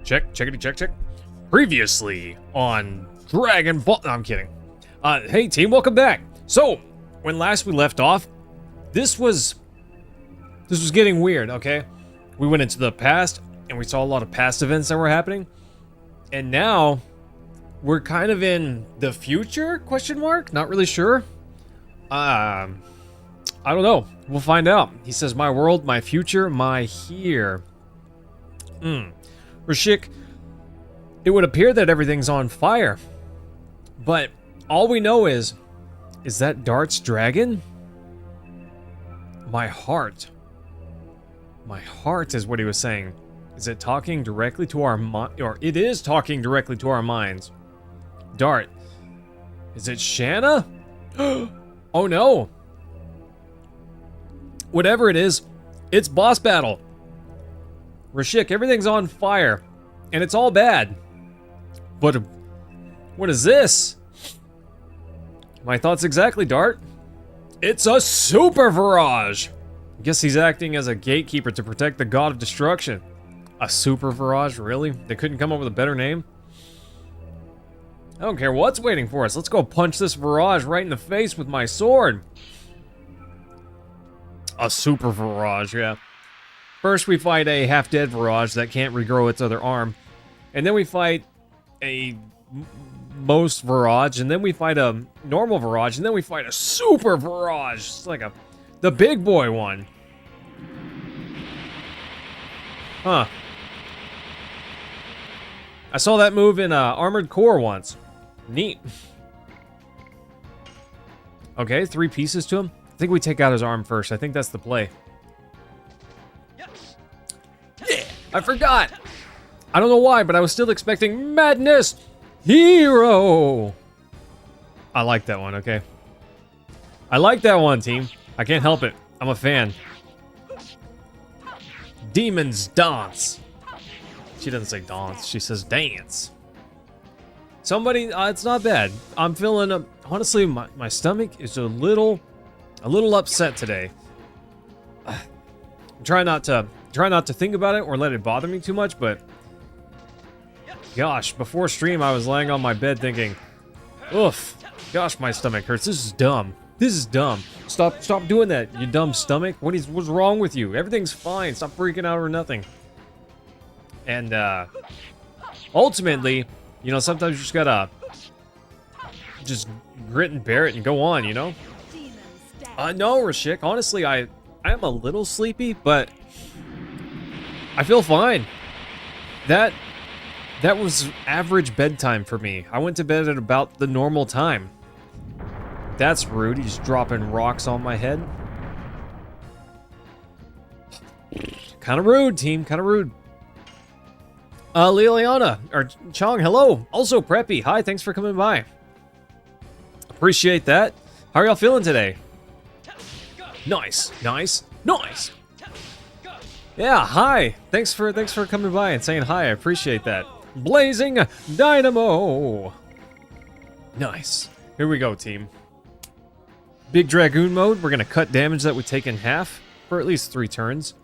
Check. Previously on Dragon Ball. No, I'm kidding. Hey team, welcome back. So, when last we left off, this was getting weird, okay? We went into the past, and we saw a lot of past events that were happening. And now, we're kind of in the future, question mark? Not really sure. I don't know. We'll find out. He says, my world, my future, my here. Rashik, it would appear that everything's on fire. But all we know is that Dart's dragon? My heart. My heart is what he was saying. Is it talking directly to our mind? Or it is talking directly to our minds. Dart. Is it Shanna? Oh no. Whatever it is, it's boss battle. Rashik, everything's on fire. And it's all bad. But what is this? My thoughts exactly, Dart. It's a super Virage. I guess he's acting as a gatekeeper to protect the god of destruction. A super Virage, really? They couldn't come up with a better name? I don't care what's waiting for us. Let's go punch this Virage right in the face with my sword. A super Virage, yeah. First we fight a half-dead Virage that can't regrow its other arm. And then we fight a most Virage, and then we fight a normal Virage, and then we fight a super Virage. It's like the big boy one. Huh. I saw that move in Armored Core once. Neat. Okay, 3 pieces to him. I think we take out his arm first. I think that's the play. Yeah, I forgot. I don't know why, but I was still expecting Madness Hero. I like that one, okay. I like that one, team. I can't help it. I'm a fan. Demons Dance. She doesn't say dance, she says dance. Somebody, it's not bad. I'm feeling, honestly, my stomach is a little upset today. Try not to think about it or let it bother me too much, but gosh, before stream I was laying on my bed thinking, oof, gosh, my stomach hurts. This is dumb. This is dumb. Stop doing that, you dumb stomach. What's wrong with you? Everything's fine. Stop freaking out or nothing. And ultimately, you know, sometimes you just gotta just grit and bear it and go on, you know? No, Rashik, honestly, I am a little sleepy, but I feel fine. That was average bedtime for me. I went to bed at about the normal time. That's rude. He's dropping rocks on my head. Kind of rude, team. Kind of rude. Liliana, or Chong, hello. Also, Preppy, hi, thanks for coming by. Appreciate that. How are y'all feeling today? Nice. Yeah, hi. Thanks for coming by and saying hi. I appreciate that. Blazing Dynamo. Nice. Here we go, team. Big Dragoon mode. We're gonna cut damage that we take in half for at least 3 turns.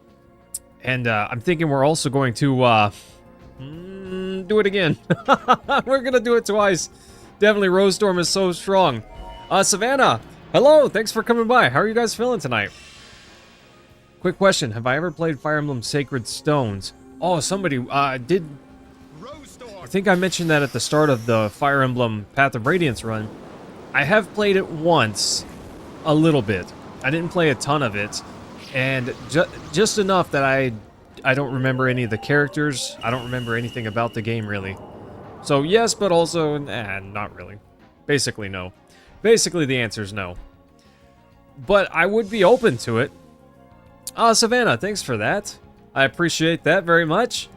And I'm thinking we're also going to do it again. We're gonna do it twice. Definitely Rose Storm is so strong. Savannah, hello, thanks for coming by. How are you guys feeling tonight? Quick question, have I ever played Fire Emblem Sacred Stones? Oh, somebody did. I think I mentioned that at the start of the Fire Emblem Path of Radiance run. I have played it once, a little bit. I didn't play a ton of it, and just enough that I don't remember any of the characters. I don't remember anything about the game, really. So yes, but also, not really. Basically, no. Basically, the answer is no. But I would be open to it. Savannah, thanks for that. I appreciate that very much.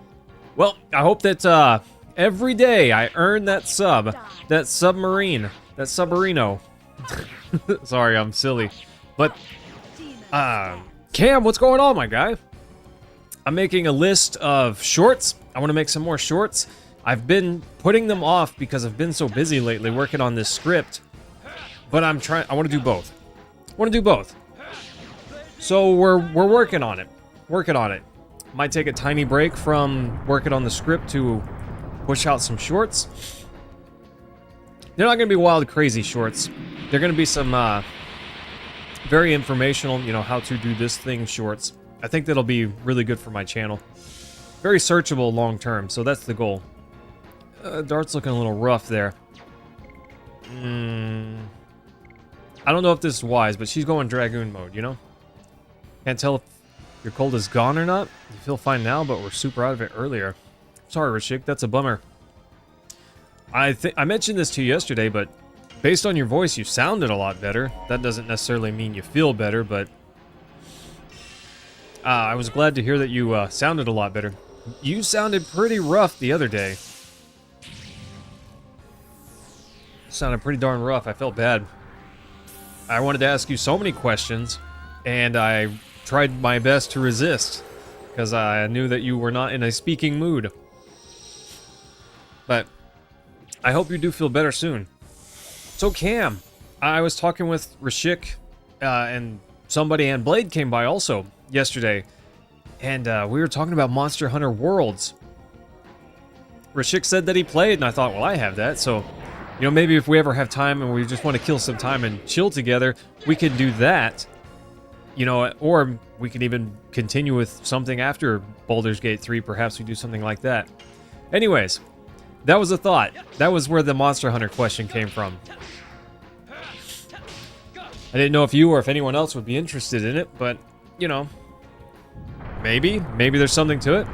Well, I hope that every day I earn that sub. That submarine. That submarino. Sorry, I'm silly. But, Cam, what's going on, my guy? I'm making a list of shorts. I want to make some more shorts. I've been putting them off because I've been so busy lately working on this script. But I want to do both. So we're working on it. Might take a tiny break from working on the script to push out some shorts. They're not going to be wild, crazy shorts. They're going to be some very informational, you know, how to do this thing shorts. I think that'll be really good for my channel. Very searchable long term, so that's the goal. Dart's looking a little rough there. I don't know if this is wise, but she's going Dragoon mode, you know? Can't tell if your cold is gone or not. You feel fine now, but we're super out of it earlier. Sorry, Rashik, that's a bummer. I mentioned this to you yesterday, but based on your voice, you sounded a lot better. That doesn't necessarily mean you feel better, but I was glad to hear that you sounded a lot better. You sounded pretty rough the other day. Sounded pretty darn rough. I felt bad. I wanted to ask you so many questions, and I tried my best to resist because I knew that you were not in a speaking mood. But I hope you do feel better soon. So Cam, I was talking with Rashik and somebody, and Blade came by also yesterday, and we were talking about Monster Hunter Worlds. Rashik said that he played, and I thought, well, I have that, so you know, maybe if we ever have time and we just want to kill some time and chill together, we could do that. You know, or we could even continue with something after Baldur's Gate 3. Perhaps we do something like that. Anyways, that was a thought. That was where the Monster Hunter question came from. I didn't know if you or if anyone else would be interested in it, but, you know, maybe there's something to it.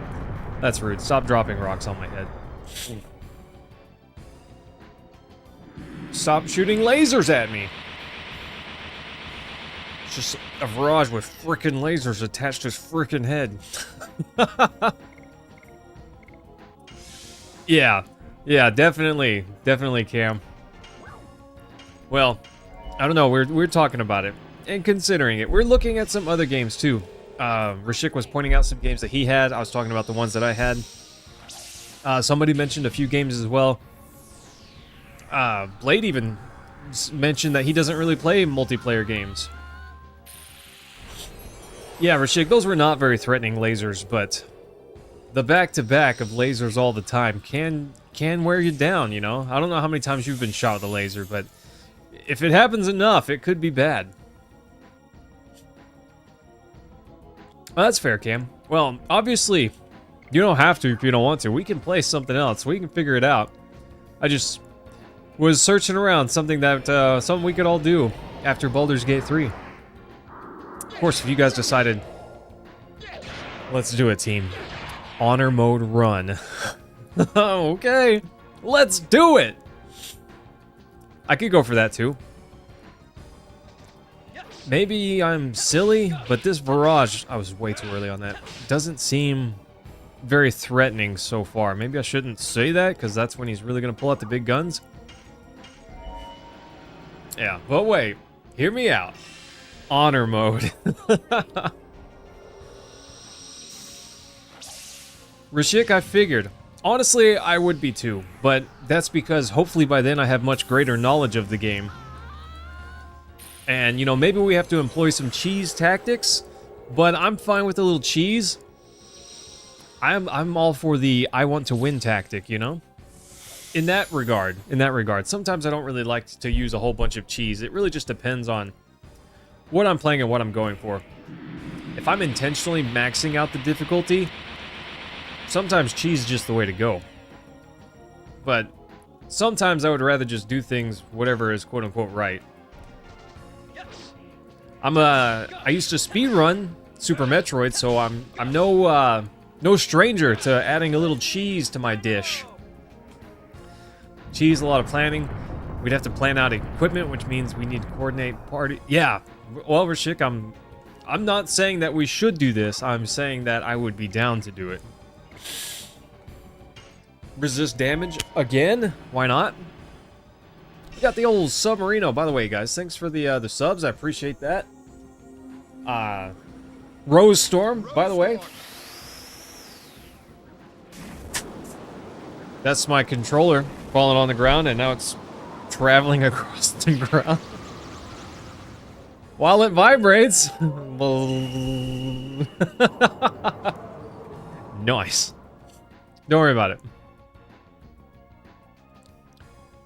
That's rude. Stop dropping rocks on my head. Stop shooting lasers at me. It's just a Virage with frickin' lasers attached to his frickin' head. Yeah, definitely, Cam. Well, I don't know, we're talking about it and considering it. We're looking at some other games too. Rashik was pointing out some games that he had. I was talking about the ones that I had. Somebody mentioned a few games as well. Blade even mentioned that he doesn't really play multiplayer games. Yeah, Rashik, those were not very threatening lasers, but the back-to-back of lasers all the time can wear you down, you know? I don't know how many times you've been shot with a laser, but if it happens enough, it could be bad. Well, that's fair, Cam. Well, obviously, you don't have to if you don't want to. We can play something else. We can figure it out. I just was searching around something we could all do after Baldur's Gate 3. Of course, if you guys decided, let's do it, team. Honor mode run. Okay, let's do it. I could go for that too. Maybe I'm silly, but this Virage, I was way too early on that, doesn't seem very threatening so far. Maybe I shouldn't say that, because that's when he's really going to pull out the big guns. Yeah, but wait, hear me out. Honor mode. Rashik, I figured. Honestly, I would be too, but that's because hopefully by then I have much greater knowledge of the game. And, you know, maybe we have to employ some cheese tactics, but I'm fine with a little cheese. I'm all for the I want to win tactic, you know? In that regard. Sometimes I don't really like to use a whole bunch of cheese. It really just depends on what I'm playing and what I'm going for. If I'm intentionally maxing out the difficulty, sometimes cheese is just the way to go. But sometimes I would rather just do things whatever is quote-unquote right. I used to speedrun Super Metroid, so I'm no stranger to adding a little cheese to my dish. Cheese, a lot of planning. We'd have to plan out equipment, which means we need to coordinate party. Yeah, well, Rashik, I'm not saying that we should do this. I'm saying that I would be down to do it. Resist damage again? Why not? We got the old Submarino. By the way, guys, thanks for the subs. I appreciate that. Rose Storm, by the way. That's my controller falling on the ground, and now it's traveling across the ground while it vibrates. Nice. Don't worry about it.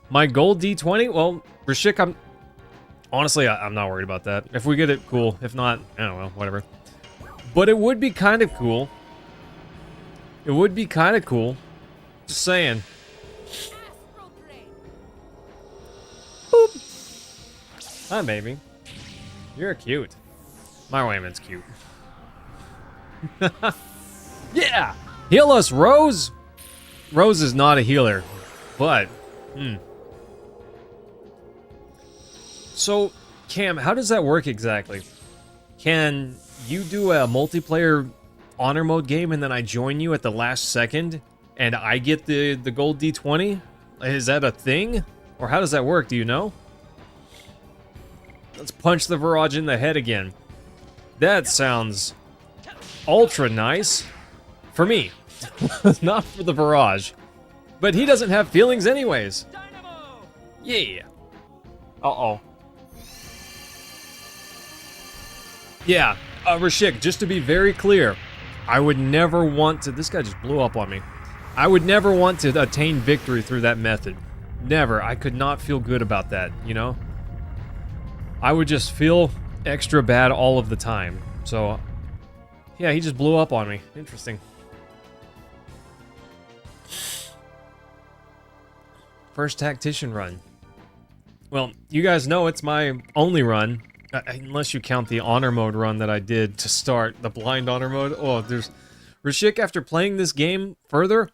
My gold D20? Well, Rashik, I'm not worried about that. If we get it, cool. If not, I don't know, whatever. But it would be kind of cool. It would be kind of cool. Just saying. Boop. Hi, baby. You're cute. My Wayman's cute. Yeah! Heal us, Rose! Rose is not a healer, but... So, Cam, how does that work exactly? Can you do a multiplayer honor mode game and then I join you at the last second and I get the gold D20? Is that a thing? Or how does that work? Do you know? Let's punch the Viraj in the head again. That sounds ultra nice. For me. Not for the Viraj. But he doesn't have feelings anyways. Yeah. Uh-oh. Yeah, Rashik, just to be very clear, I would never want to... This guy just blew up on me. I would never want to attain victory through that method. Never. I could not feel good about that, you know? I would just feel extra bad all of the time. So, yeah, he just blew up on me. Interesting. First tactician run. Well, you guys know it's my only run. Unless you count the honor mode run that I did to start, the blind honor mode. Oh, there's... Rashik, after playing this game further,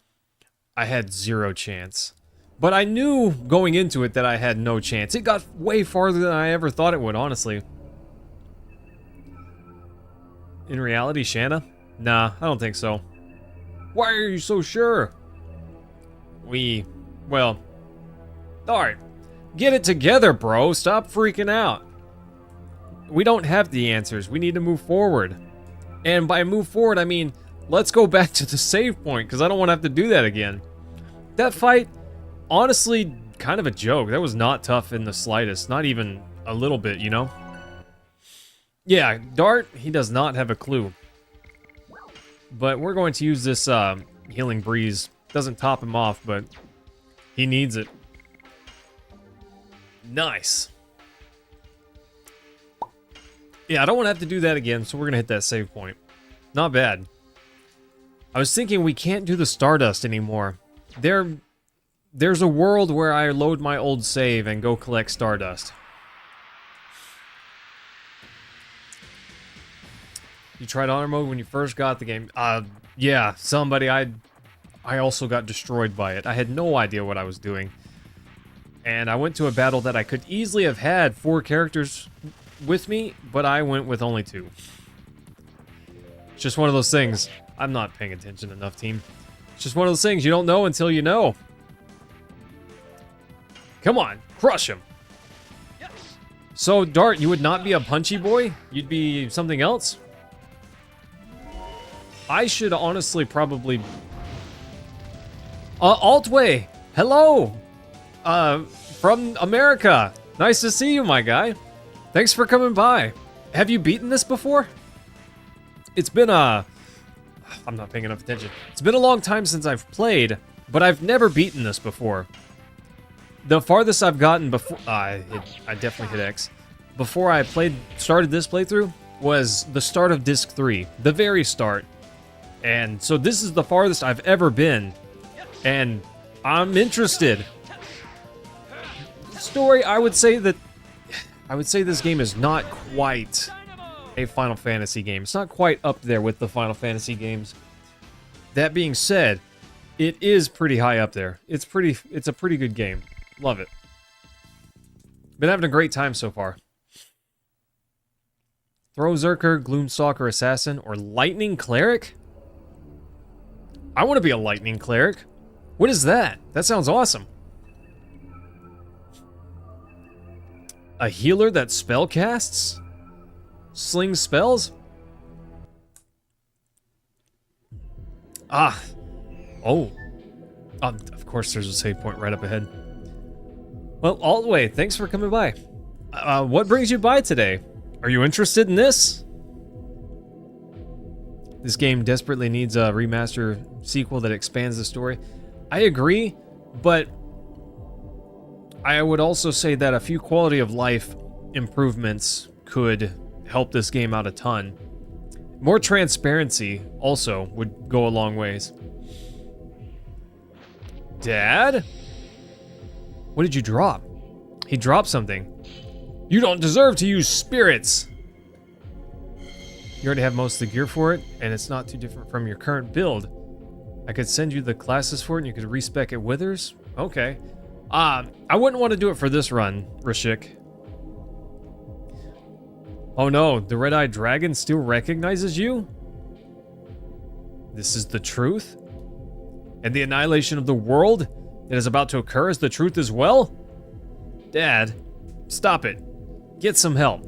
I had zero chance. But I knew going into it that I had no chance. It got way farther than I ever thought it would, honestly. In reality, Shanna? Nah, I don't think so. Why are you so sure? Well... Alright. Get it together, bro. Stop freaking out. We don't have the answers. We need to move forward. And by move forward, I mean, let's go back to the save point, because I don't want to have to do that again. That fight, honestly, kind of a joke. That was not tough in the slightest. Not even a little bit, you know? Yeah, Dart, he does not have a clue. But we're going to use this Healing Breeze. Doesn't top him off, but he needs it. Nice. Yeah, I don't want to have to do that again, so we're going to hit that save point. Not bad. I was thinking we can't do the Stardust anymore. There's a world where I load my old save and go collect Stardust. You tried honor mode when you first got the game? Yeah, somebody. I also got destroyed by it. I had no idea what I was doing. And I went to a battle that I could easily have had 4 characters with me, but I went with only 2. It's just one of those things. I'm not paying attention enough, team. It's just one of those things you don't know until you know. Come on, crush him. So, Dart, you would not be a punchy boy? You'd be something else? I should honestly probably... Altway! Hello! From America! Nice to see you, my guy. Thanks for coming by. Have you beaten this before? It's been I'm not paying enough attention. It's been a long time since I've played, but I've never beaten this before. The farthest I've gotten before... I definitely hit X. Before I started this playthrough was the start of Disc 3. The very start. And so this is the farthest I've ever been. And I'm interested. Story, I would say this game is not quite a Final Fantasy game. It's not quite up there with the Final Fantasy games. That being said, it is pretty high up there. It's a pretty good game. Love it. Been having a great time so far. Throw Zerker, Gloomstalker Assassin, or Lightning Cleric? I want to be a Lightning Cleric. What is that? That sounds awesome. A healer that spell casts? Slings spells? Ah. Oh. Of course there's a save point right up ahead. Well, all the way, thanks for coming by. What brings you by today? Are you interested in this? This game desperately needs a remaster sequel that expands the story. I agree, but I would also say that a few quality of life improvements could help this game out a ton. More transparency also would go a long ways. Dad? What did you drop? He dropped something. You don't deserve to use spirits! You already have most of the gear for it, and it's not too different from your current build. I could send you the classes for it, and you could respec it Withers? Okay. I wouldn't want to do it for this run, Rashik. Oh no, the red-eyed dragon still recognizes you? This is the truth? And the annihilation of the world that is about to occur is the truth as well? Dad, stop it. Get some help.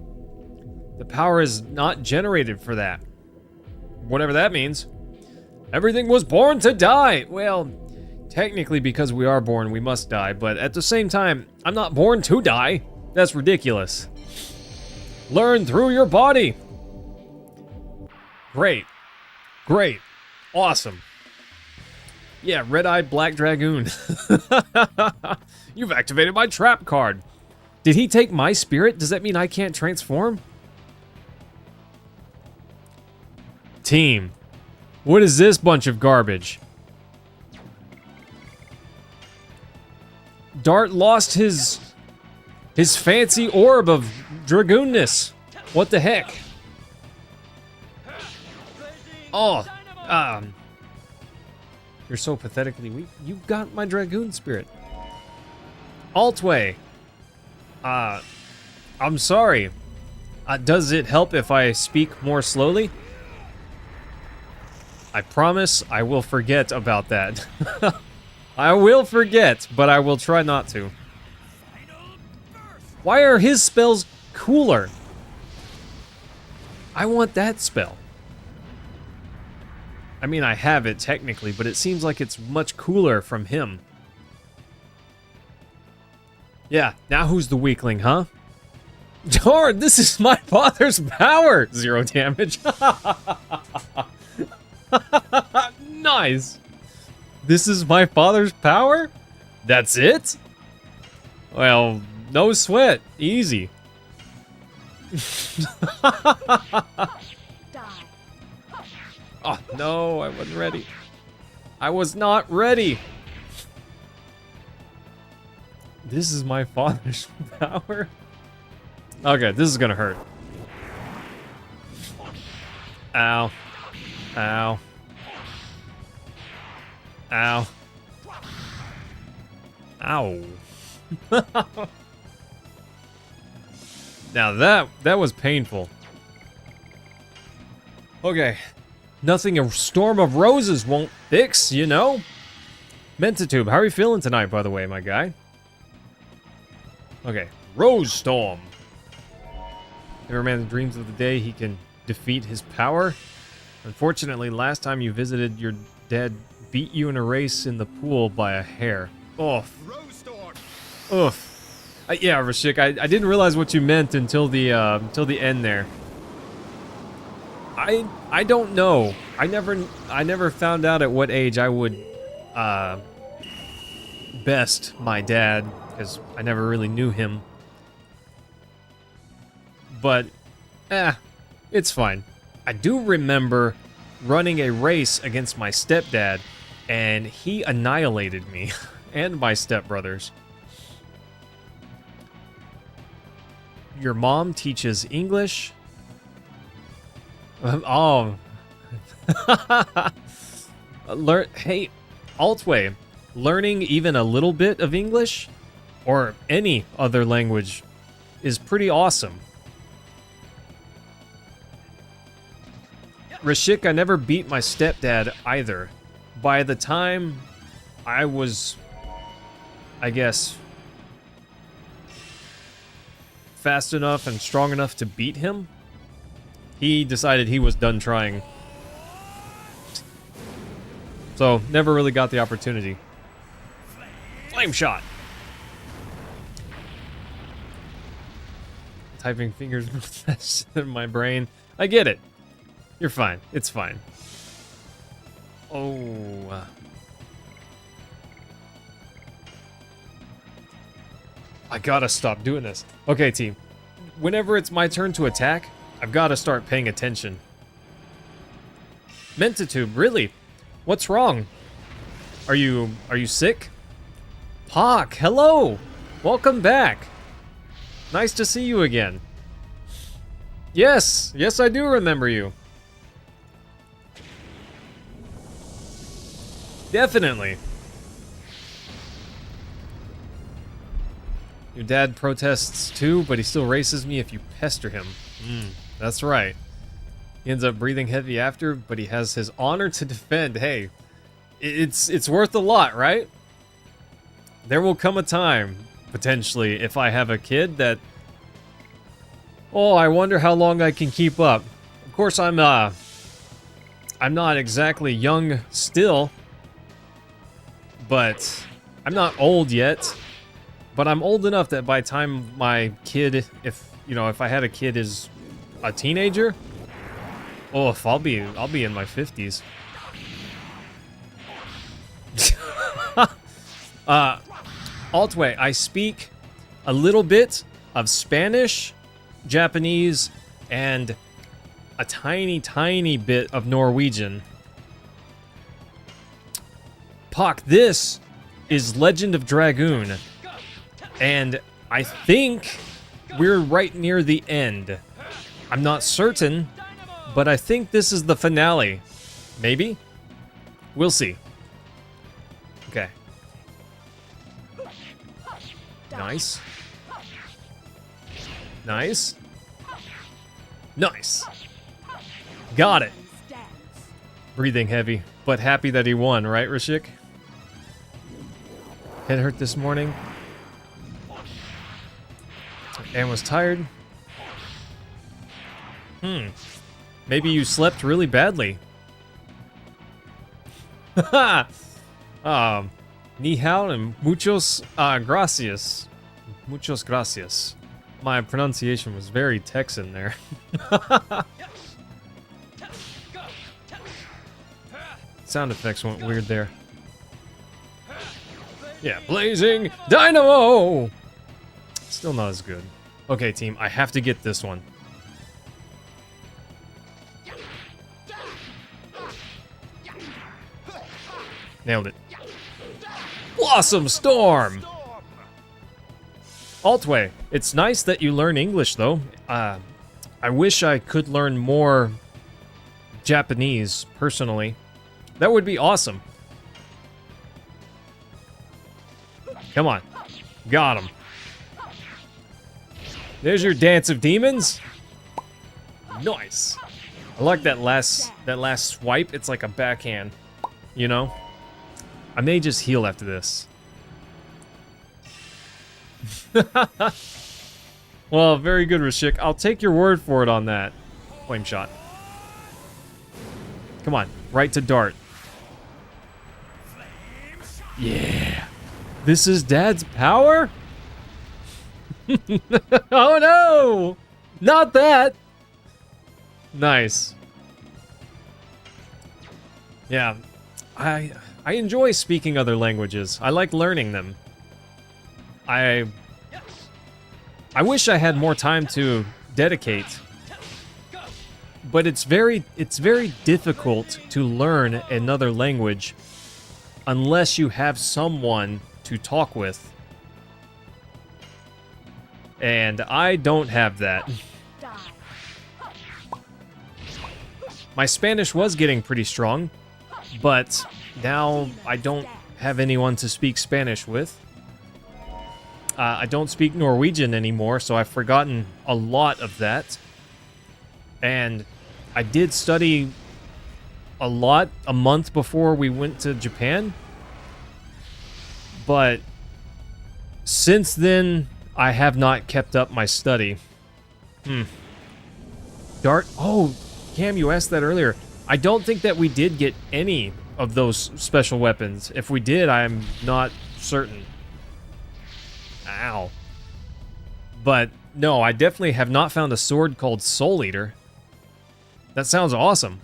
The power is not generated for that. Whatever that means. Everything was born to die. Well, technically because we are born, we must die. But at the same time, I'm not born to die. That's ridiculous. Learn through your body. Great. Great. Awesome. Yeah, red-eyed black dragoon. You've activated my trap card. Did he take my spirit? Does that mean I can't transform? Team, what is this bunch of garbage? Dart lost his fancy orb of dragoonness. What the heck? Oh, you're so pathetically weak. You got my dragoon spirit. Altway. I'm sorry. Does it help if I speak more slowly? I promise I will forget about that. I will forget, but I will try not to. Why are his spells cooler? I want that spell. I mean, I have it technically, but it seems like it's much cooler from him. Yeah, now who's the weakling, huh? Darn, this is my father's power! 0 damage. Nice. This is my father's power? That's it? Well, no sweat. Easy. Oh, no, I wasn't ready. I was not ready. This is my father's power? Okay, this is gonna hurt. Ow. Ow. Ow. Ow. Now that was painful. Okay. Nothing a storm of roses won't fix, you know? Mentatube, how are you feeling tonight, by the way, my guy? Okay. Rose Storm. Every man dreams of the day he can defeat his power. Unfortunately, last time you visited, your dad beat you in a race in the pool by a hair. Oof. Oof. Yeah, Rashik, I didn't realize what you meant until the end there. I don't know. I never found out at what age I would best my dad, because I never really knew him. But it's fine. I do remember running a race against my stepdad, and he annihilated me and my stepbrothers. Your mom teaches English? Oh. Hey, Altway, learning even a little bit of English or any other language is pretty awesome. Rashik, I never beat my stepdad either. By the time I was, I guess, fast enough and strong enough to beat him, he decided he was done trying. So, never really got the opportunity. Flame shot! Typing fingers in my brain. I get it. You're fine. It's fine. Oh. I gotta stop doing this. Okay, team. Whenever it's my turn to attack, I've gotta start paying attention. Mentatube, really? What's wrong? Are you sick? Hawk, hello! Welcome back. Nice to see you again. Yes, I do remember you. Definitely. Your dad protests too, but he still races me if you pester him. That's right. He ends up breathing heavy after, but he has his honor to defend. Hey, it's worth a lot, right? There will come a time, potentially, if I have a kid that... Oh, I wonder how long I can keep up. Of course, I'm not exactly young still, but I'm not old yet. But I'm old enough that by the time my kid, if I had a kid is a teenager, I'll be in my 50s. Altway, I speak a little bit of Spanish, Japanese, and a tiny bit of Norwegian. Pock, this is Legend of Dragoon. And I think we're right near the end. I'm not certain, but I think this is the finale. Maybe? We'll see. Okay. Nice. Nice. Nice. Got it. Breathing heavy, but happy that he won, right, Rashik? Head hurt this morning. And was tired. Maybe you slept really badly. Ni hao and muchos gracias. Muchos gracias. My pronunciation was very Texan there. Sound effects went weird there. Yeah, blazing dynamo! Still not as good. Okay, team, I have to get this one. Nailed it. Blossom Storm! Altway, it's nice that you learn English, though. I wish I could learn more Japanese, personally. That would be awesome. Come on. Got him. There's your Dance of Demons. Nice. I like that last swipe. It's like a backhand, you know? I may just heal after this. Well, very good, Rashik. I'll take your word for it on that. Flame shot. Come on, right to dart. Yeah. This is Dad's power? Oh no! Not that! Nice. Yeah. I enjoy speaking other languages. I like learning them. I wish I had more time to dedicate. But it's very difficult to learn another language unless you have someone to talk with. And I don't have that. My Spanish was getting pretty strong, but now I don't have anyone to speak Spanish with. I don't speak Norwegian anymore, so I've forgotten a lot of that. And I did study a lot a month before we went to Japan. But since then, I have not kept up my study. Dart? Oh, Cam, you asked that earlier. I don't think that we did get any of those special weapons. If we did, I'm not certain. Ow. But no, I definitely have not found a sword called Soul Eater. That sounds awesome.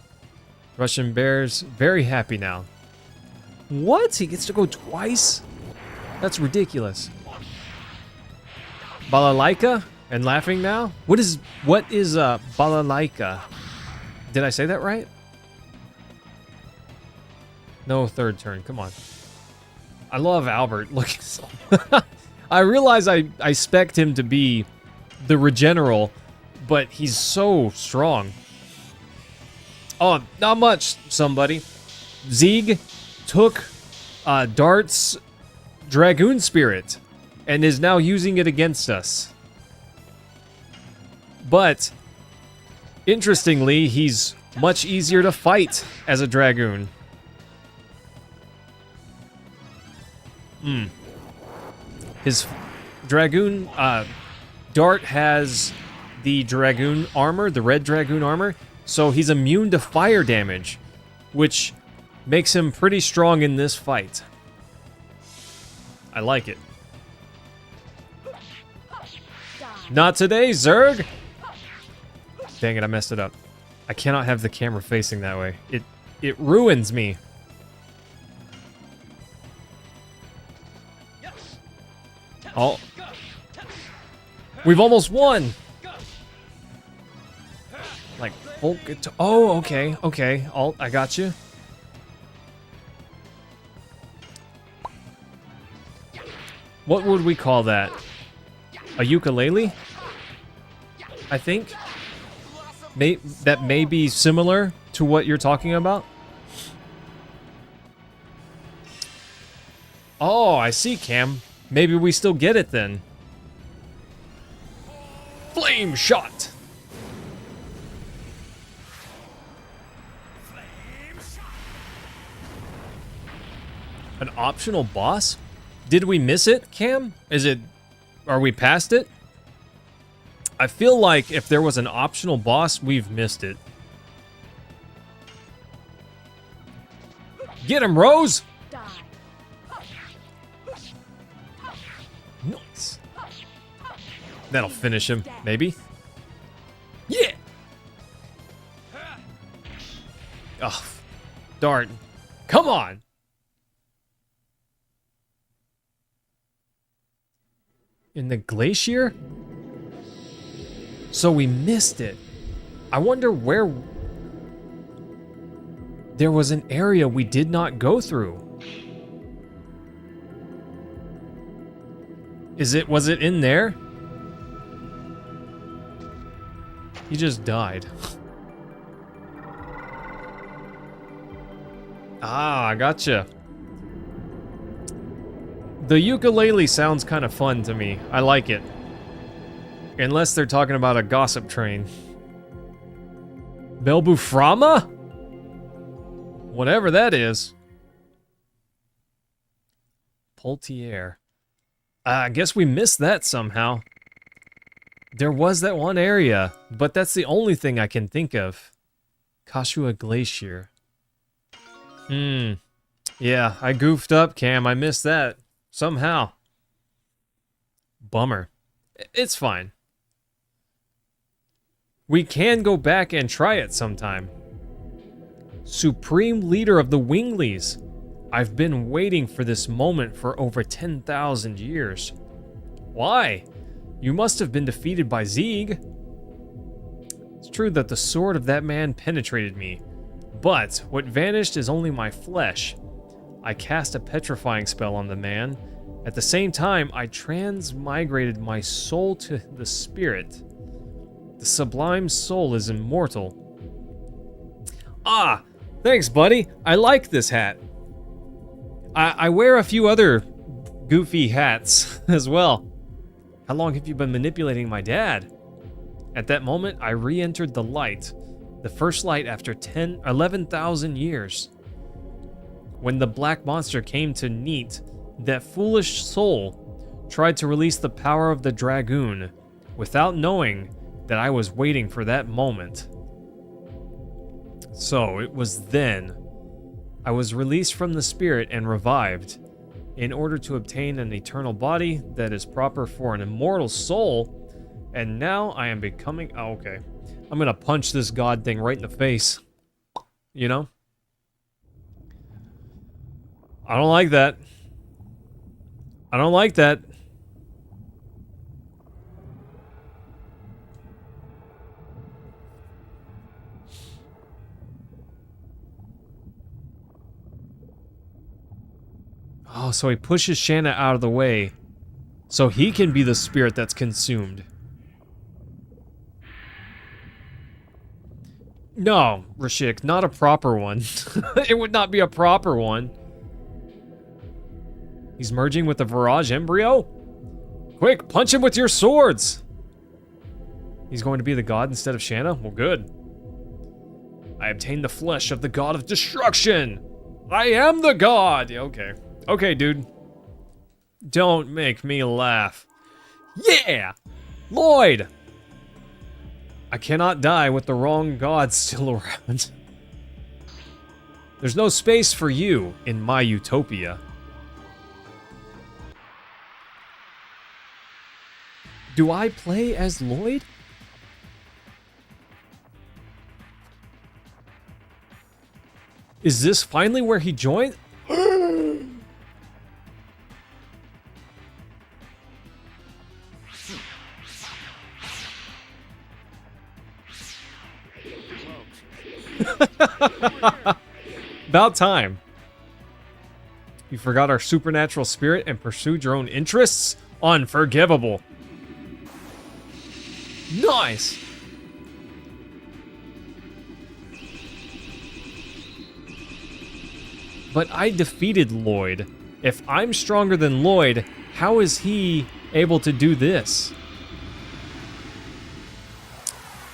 Russian Bear's very happy now. What? He gets to go twice? That's ridiculous. Balalaika? And laughing now? What is balalaika? Did I say that right? No third turn, come on. I love Albert. Look, I realize I spec'd him to be the Regeneral, but he's so strong. Oh, not much, somebody. Zieg took Dart's Dragoon Spirit and is now using it against us. But, interestingly, he's much easier to fight as a Dragoon. His Dragoon, Dart has the Dragoon armor, the red Dragoon armor, so he's immune to fire damage, which makes him pretty strong in this fight. I like it. Not today, Zerg! Dang it, I messed it up. I cannot have the camera facing that way. It ruins me. Oh. We've almost won! Like, oh, okay, okay. Alt, I got you. What would we call that? A ukulele? I think? That may be similar to what you're talking about. Oh, I see, Cam. Maybe we still get it then. Flame shot! An optional boss? Did we miss it, Cam? Are we past it? I feel like if there was an optional boss, we've missed it. Get him, Rose! Nice. That'll finish him, maybe. Yeah! Oh, Dart. Come on! In the glacier? So we missed it. I wonder where... There was an area we did not go through. Was it in there? He just died. Ah, I gotcha. The ukulele sounds kind of fun to me. I like it. Unless they're talking about a gossip train. Belbuframa? Whatever that is. Poltier. I guess we missed that somehow. There was that one area, but that's the only thing I can think of. Kashua Glacier. Yeah, I goofed up, Cam. I missed that. Somehow. Bummer. It's fine. We can go back and try it sometime. Supreme Leader of the Winglies. I've been waiting for this moment for over 10,000 years. Why? You must have been defeated by Zieg. It's true that the sword of that man penetrated me, but what vanished is only my flesh. I cast a petrifying spell on the man. At the same time, I transmigrated my soul to the spirit. The sublime soul is immortal. Ah, thanks, buddy. I like this hat. I wear a few other goofy hats as well. How long have you been manipulating my dad? At that moment, I re-entered the light. The first light after 11,000 years. When the black monster came to Neat, that foolish soul tried to release the power of the Dragoon, without knowing that I was waiting for that moment. So it was then I was released from the spirit and revived, in order to obtain an eternal body that is proper for an immortal soul, and now I am becoming... Oh, okay. I'm gonna punch this god thing right in the face. you know? I don't like that. I don't like that. Oh, so he pushes Shanna out of the way so he can be the spirit that's consumed. No, Rashik, not a proper one. It would not be a proper one. He's merging with the Virage embryo? Quick, punch him with your swords! He's going to be the god instead of Shanna? Well, good. I obtained the flesh of the god of destruction! I am the god! Okay. Okay, dude. Don't make me laugh. Yeah! Lloyd! I cannot die with the wrong god still around. There's no space for you in my utopia. Do I play as Lloyd? Is this finally where he joined? About time. You forgot our supernatural spirit and pursued your own interests? Unforgivable. Nice! But I defeated Lloyd. If I'm stronger than Lloyd, how is he able to do this?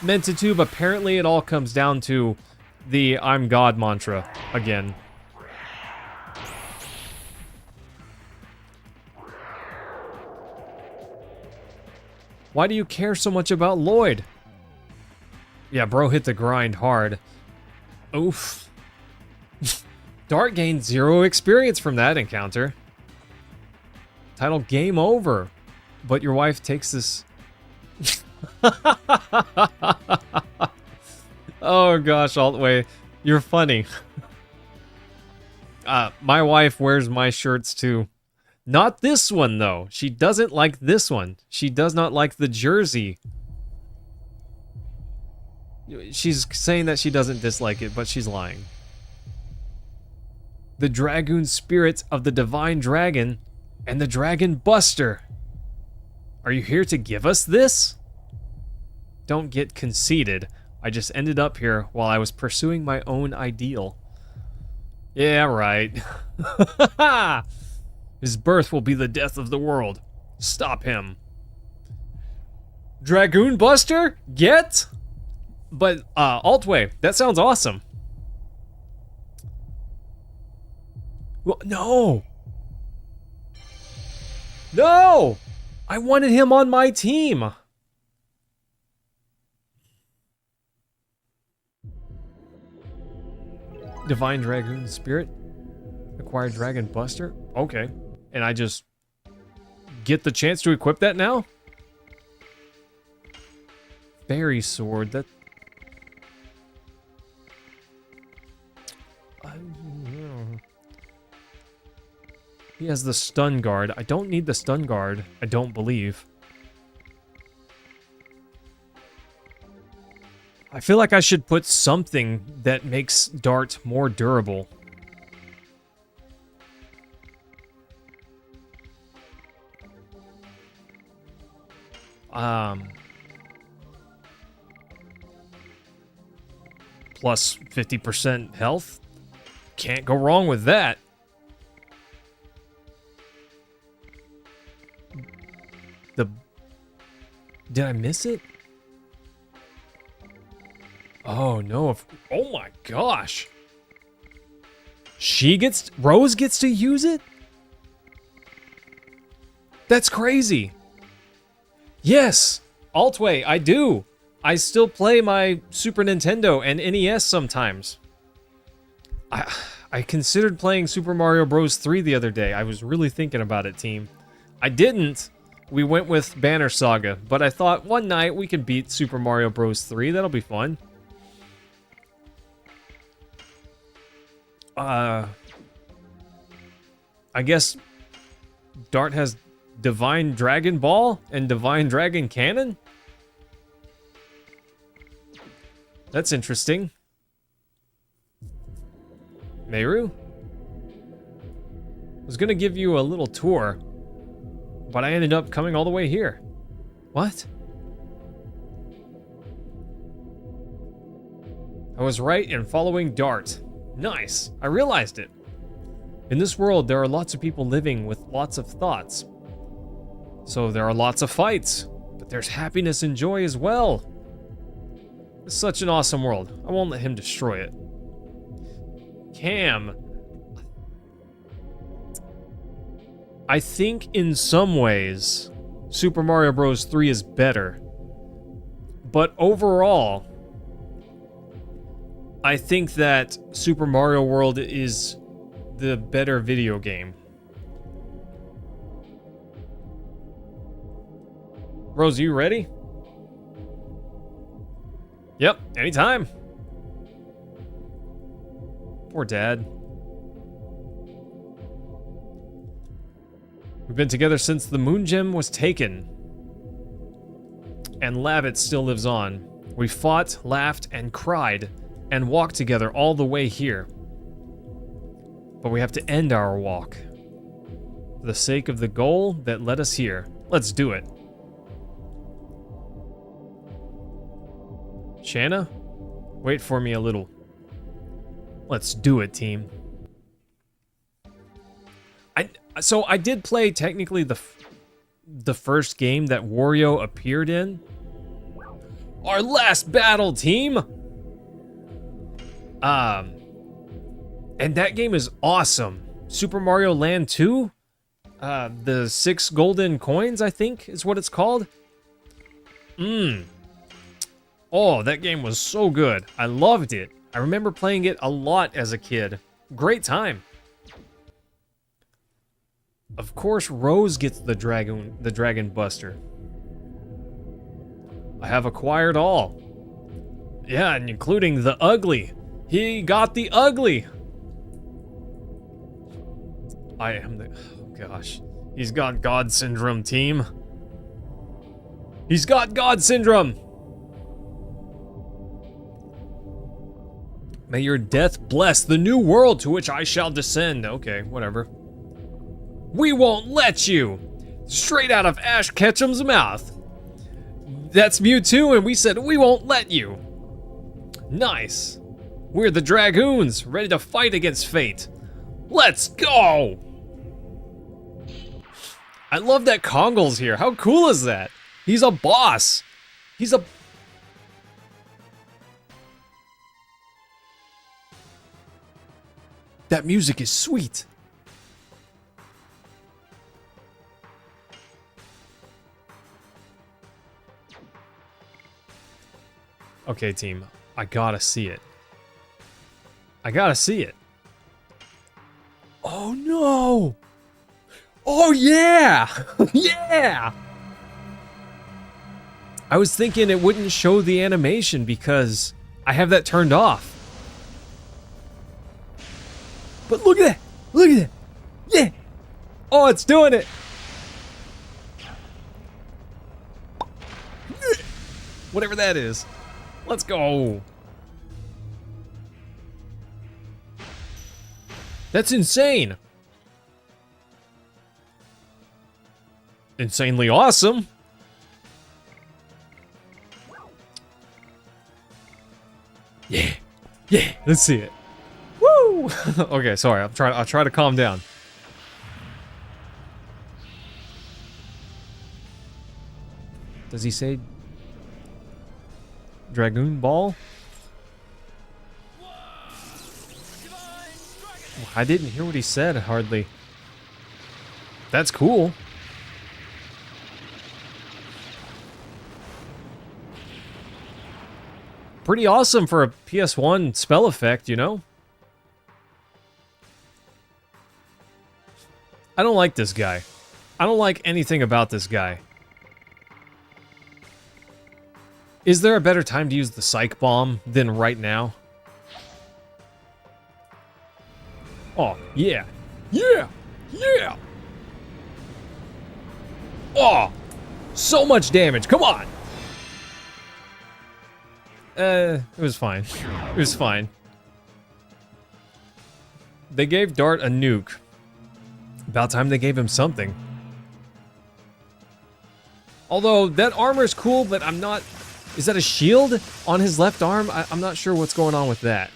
Mentitube, apparently it all comes down to the I'm God mantra again. Why do you care so much about Lloyd? Yeah, bro hit the grind hard. Oof. Dart gained 0 experience from that encounter. Title game over. But your wife takes this... Oh gosh, Altway, you're funny. My wife wears my shirts too. Not this one though. She doesn't like this one. She does not like the jersey. She's saying that she doesn't dislike it, but she's lying. The Dragoon spirits of the Divine Dragon and the Dragon Buster. Are you here to give us this? Don't get conceited. I just ended up here while I was pursuing my own ideal. Yeah, right. His birth will be the death of the world. Stop him. Dragoon Buster? Get? But, Altway, that sounds awesome. Well, no! No! I wanted him on my team! Divine Dragoon Spirit? Acquired Dragon Buster? Okay. And I just get the chance to equip that now? Fairy Sword, that... He has the Stun Guard. I don't need the Stun Guard, I don't believe. I feel like I should put something that makes Dart more durable. Plus 50% health? Can't go wrong with that. Did I miss it? Oh no, oh my gosh. Rose gets to use it? That's crazy. Yes, Altway, I do. I still play my Super Nintendo and NES sometimes. I considered playing Super Mario Bros. 3 the other day. I was really thinking about it, team. I didn't. We went with Banner Saga, but I thought one night we could beat Super Mario Bros. 3. That'll be fun. I guess Dart has Divine Dragon Ball and Divine Dragon Cannon? That's interesting. Meru? I was gonna give you a little tour, but I ended up coming all the way here. What? I was right in following Dart. Nice. I realized it. In this world, there are lots of people living with lots of thoughts. So there are lots of fights, but there's happiness and joy as well. It's such an awesome world. I won't let him destroy it. Cam. I think in some ways, Super Mario Bros. 3 is better. But overall, I think that Super Mario World is the better video game. Rose, you ready? Yep, anytime. Poor Dad. We've been together since the Moon Gem was taken. And Lavit still lives on. We fought, laughed, and cried, and walked together all the way here. But we have to end our walk. For the sake of the goal that led us here. Let's do it. Shanna? Wait for me a little. Let's do it, team. So I did play technically the first game that Wario appeared in. Our last battle, team! And that game is awesome. Super Mario Land 2? The 6 golden coins, I think, is what it's called. Oh, that game was so good. I loved it. I remember playing it a lot as a kid. Great time. Of course, Rose gets the Dragon Buster. I have acquired all. Yeah, and including the ugly. He got the ugly. I am the... Oh, gosh. He's got God Syndrome, team. He's got God Syndrome. May your death bless the new world to which I shall descend. Okay, whatever. We won't let you! Straight out of Ash Ketchum's mouth. That's Mewtwo, and we said we won't let you. Nice. We're the Dragoons, ready to fight against fate. Let's go! I love that Kongol's here. How cool is that? He's a boss. He's a... That music is sweet. Okay, team. I gotta see it. I gotta see it. Oh, no! Oh, yeah! Yeah! I was thinking it wouldn't show the animation because I have that turned off. But look at that! Look at that! Yeah! Oh, it's doing it! Whatever that is. Let's go! That's insane! Insanely awesome! Yeah! Yeah! Let's see it. Woo! Okay, sorry. I'll try to calm down. Does he say Dragoon Ball? I didn't hear what he said, hardly. That's cool. Pretty awesome for a PS1 spell effect, you know? I don't like this guy. I don't like anything about this guy. Is there a better time to use the Psych Bomb than right now? Oh, yeah. Yeah! Yeah! Oh! So much damage. Come on! It was fine. It was fine. They gave Dart a nuke. About time they gave him something. Although, that armor's cool, but I'm not... Is that a shield on his left arm? I'm not sure what's going on with that.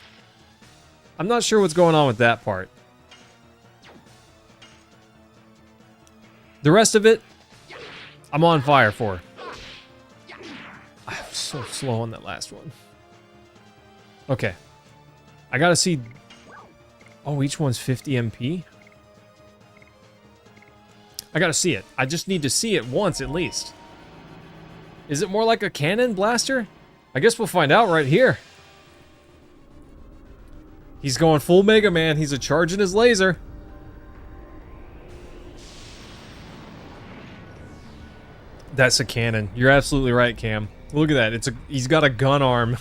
I'm not sure what's going on with that part. The rest of it, I'm on fire for. I'm so slow on that last one. Okay. I gotta see... Oh, each one's 50 MP? I gotta see it. I just need to see it once at least. Is it more like a cannon blaster? I guess we'll find out right here. He's going full Mega Man. He's a charging his laser. That's a cannon. You're absolutely right, Cam. Look at that. He's got a gun arm.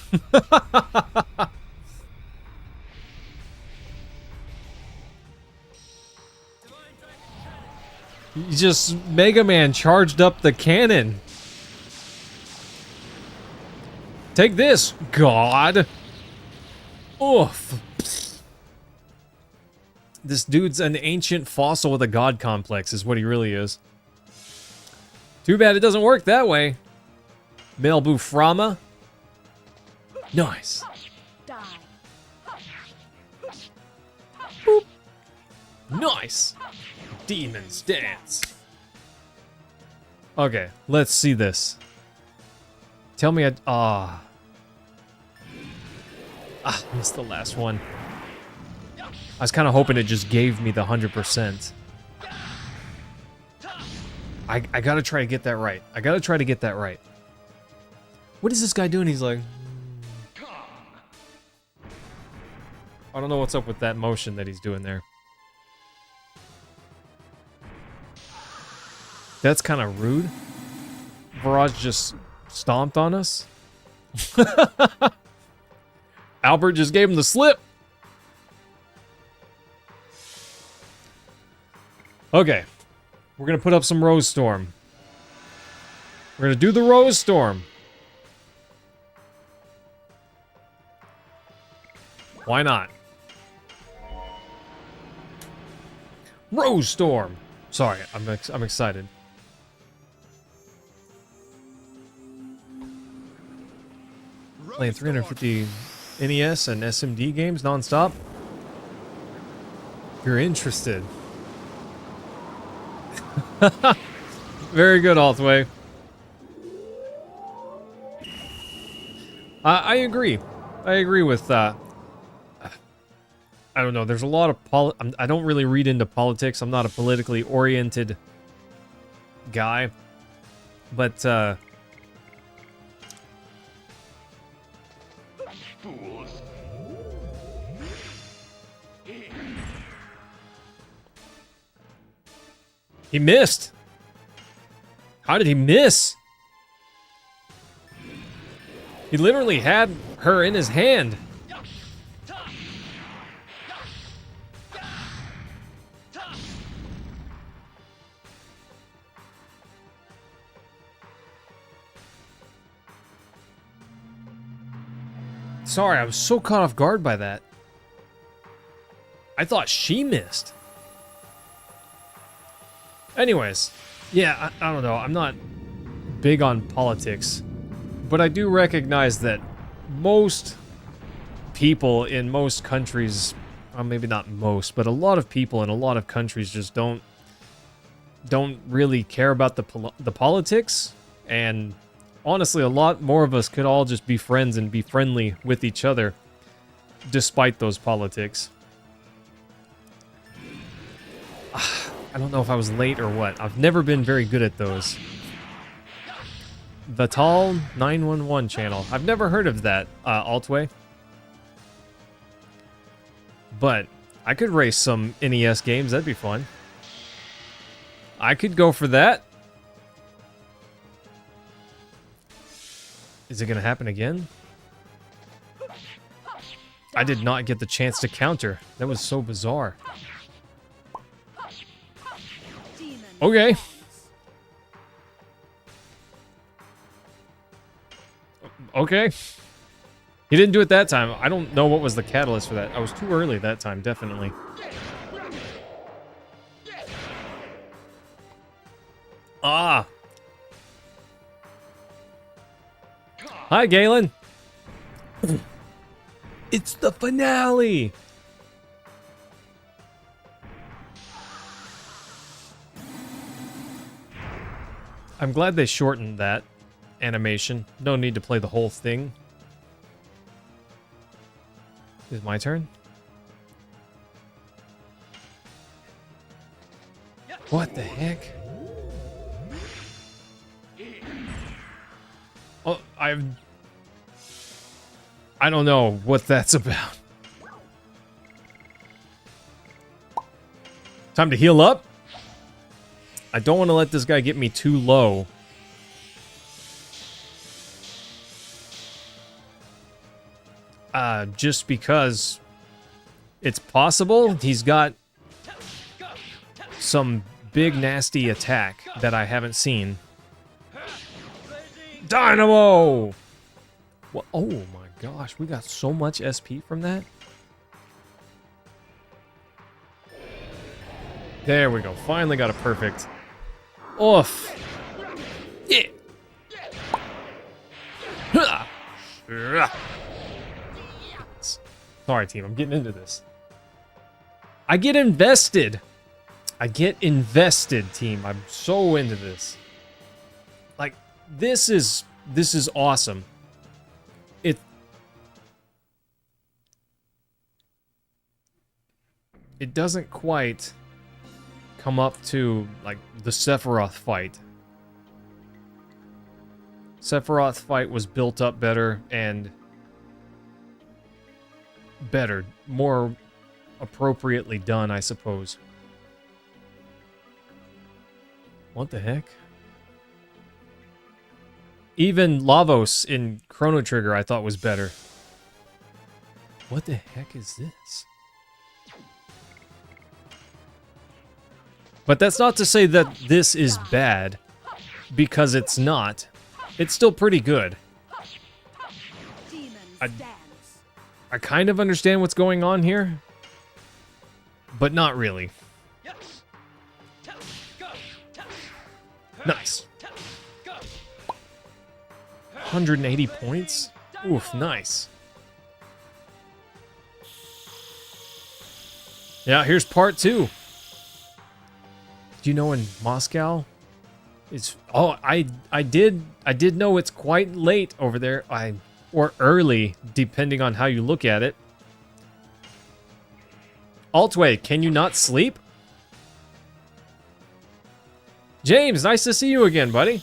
He just Mega Man charged up the cannon. Take this, God. Oof. This dude's an ancient fossil with a god complex is what he really is. Too bad it doesn't work that way. Melbu Frama. Nice. Boop. Nice. Demons dance. Okay, let's see this. Tell me missed the last one. I was kind of hoping it just gave me the 100%. I gotta try to get that right. I gotta try to get that right. What is this guy doing? He's like... I don't know what's up with that motion that he's doing there. That's kind of rude. Barrage just stomped on us. Albert just gave him the slip. Okay. We're going to put up some Rose Storm. We're going to do the Rose Storm. Why not? Rose Storm. Sorry, I'm excited. Playing 350 NES and SMD games non-stop. If you're interested. Very good, Althway. I agree. I agree with I don't know. There's a lot of I don't really read into politics. I'm not a politically oriented guy, but he missed. How did he miss? He literally had her in his hand. Sorry, I was so caught off guard by that. I thought she missed. Anyways, yeah, I don't know. I'm not big on politics, but I do recognize that most people in most countries, well, maybe not most, but a lot of people in a lot of countries just don't really care about the politics. And honestly, a lot more of us could all just be friends and be friendly with each other despite those politics. I don't know if I was late or what. I've never been very good at those. Vital 911 channel. I've never heard of that, Altway. But I could race some NES games. That'd be fun. I could go for that. Is it gonna happen again? I did not get the chance to counter. That was so bizarre. Okay. Okay. He didn't do it that time. I don't know what was the catalyst for that. I was too early that time, definitely. Ah. Hi, Galen. It's the finale. I'm glad they shortened that animation. No need to play the whole thing. Is it my turn? What the heck? Oh, I don't know what that's about. Time to heal up. I don't want to let this guy get me too low. Just because it's possible he's got some big nasty attack that I haven't seen. Dynamo! What? Oh my gosh, we got so much SP from that. There we go. Finally got a perfect. Oof. Yeah. Sorry, team. I'm getting into this. I get invested. I get invested, team. I'm so into this. Like, this is awesome. It doesn't quite come up to, like, the Sephiroth fight. Sephiroth fight was built up better and better, more appropriately done, I suppose. What the heck? Even Lavos in Chrono Trigger I thought was better. What the heck is this? But that's not to say that this is bad, because it's not. It's still pretty good. I kind of understand what's going on here, but not really. Nice. 180 points? Oof, nice. Yeah, here's part 2. Do you know in Moscow? It's I did know it's quite late over there. Or early, depending on how you look at it. Altway, can you not sleep? James, nice to see you again, buddy.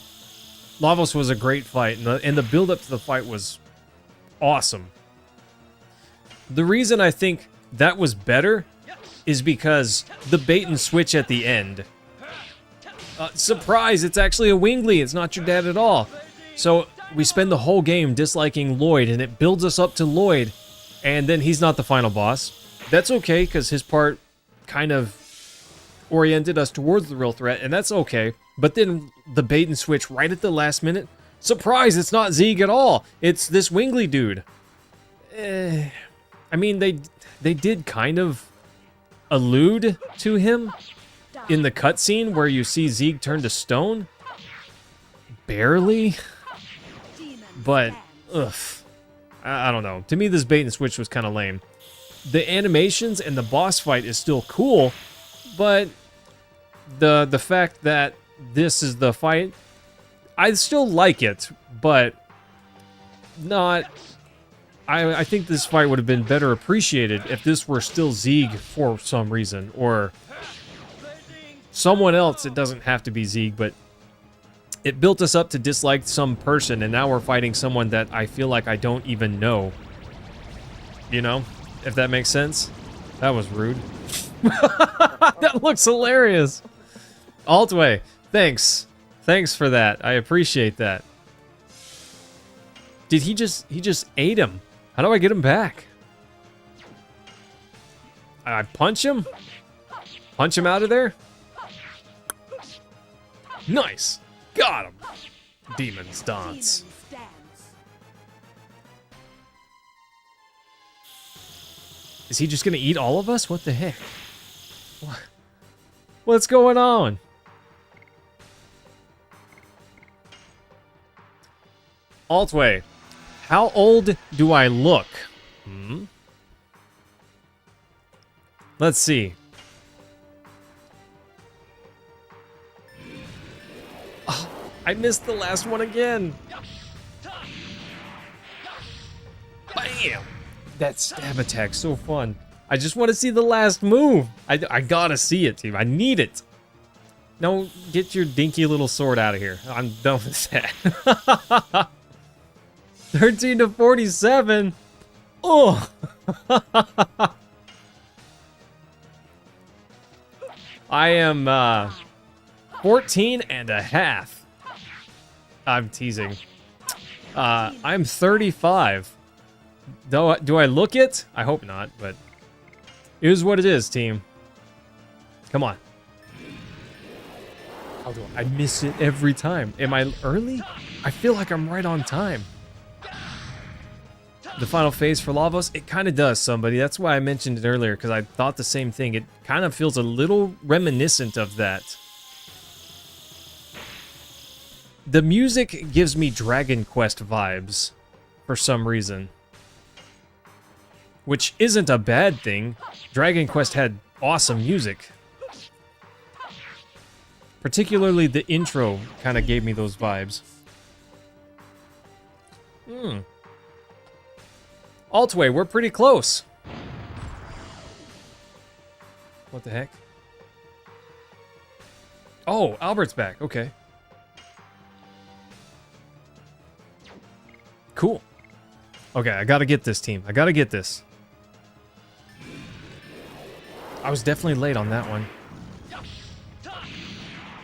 Lavos was a great fight, and the build-up to the fight was awesome. The reason I think that was better is because the bait and switch at the end. Surprise, it's actually a Wingly, it's not your dad at all. So we spend the whole game disliking Lloyd, and it builds us up to Lloyd, and then he's not the final boss. That's okay, because his part kind of oriented us towards the real threat, and that's okay. But then the bait and switch right at the last minute. Surprise, it's not Zeke at all. It's this Wingly dude. I mean, they did kind of allude to him in the cutscene where you see Zeke turn to stone. Barely. But, ugh. I don't know. To me, this bait and switch was kind of lame. The animations and the boss fight is still cool, but the fact that this is the fight, I still like it, but not... I think this fight would have been better appreciated if this were still Zieg for some reason, or someone else. It doesn't have to be Zieg, but it built us up to dislike some person, and now we're fighting someone that I feel like I don't even know. You know? If that makes sense. That was rude. That looks hilarious. Altway, thanks. Thanks for that. I appreciate that. Did he just ate him? How do I get him back? I punch him? Punch him out of there? Nice! Got him! Demon's Dance. Is he just gonna eat all of us? What the heck? What's going on? Altway, how old do I look? Let's see. Oh, I missed the last one again. Bam! That stab attack's so fun. I just want to see the last move. I gotta see it, team. I need it. No, get your dinky little sword out of here. I'm done with that. 13 to 47. Oh. I am 14 and a half. I'm teasing. I'm 35. Do I look it? I hope not, but it is what it is, team. Come on. How do I miss it every time? Am I early? I feel like I'm right on time. The final phase for Lavos, it kind of does, somebody. That's why I mentioned it earlier, because I thought the same thing. It kind of feels a little reminiscent of that. The music gives me Dragon Quest vibes for some reason, which isn't a bad thing. Dragon Quest had awesome music. Particularly the intro kind of gave me those vibes. Altway, we're pretty close. What the heck? Oh, Albert's back. Okay. Cool. Okay, I gotta get this, team. I gotta get this. I was definitely late on that one.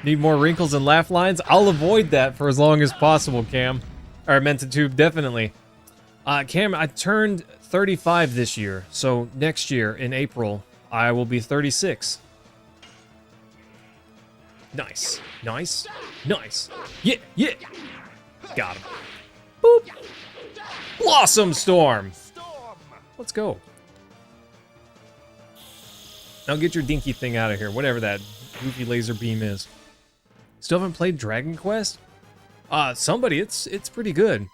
Need more wrinkles and laugh lines? I'll avoid that for as long as possible, Cam. Or Mentatube, definitely. Cam, I turned 35 this year, so next year, in April, I will be 36. Nice. Nice. Nice. Yeah, yeah. Got him. Boop. Blossom Storm. Let's go. Now get your dinky thing out of here, whatever that goofy laser beam is. Still haven't played Dragon Quest? Somebody, it's pretty good.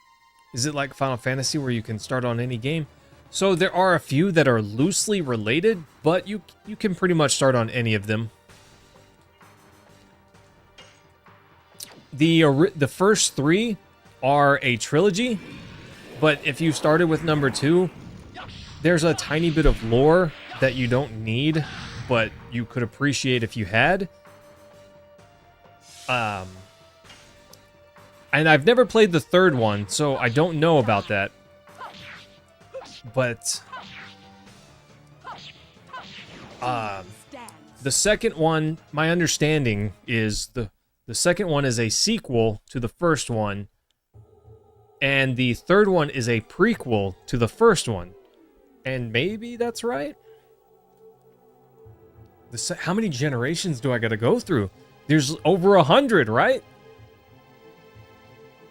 Is it like Final Fantasy where you can start on any game? So there are a few that are loosely related, but you can pretty much start on any of them. The first three are a trilogy, but if you started with number 2, there's a tiny bit of lore that you don't need, but you could appreciate if you had. And I've never played the third one, so I don't know about that. But the second one, my understanding is the second one is a sequel to the first one, and the third one is a prequel to the first one. And maybe that's right? How many generations do I gotta go through? There's over 100, right?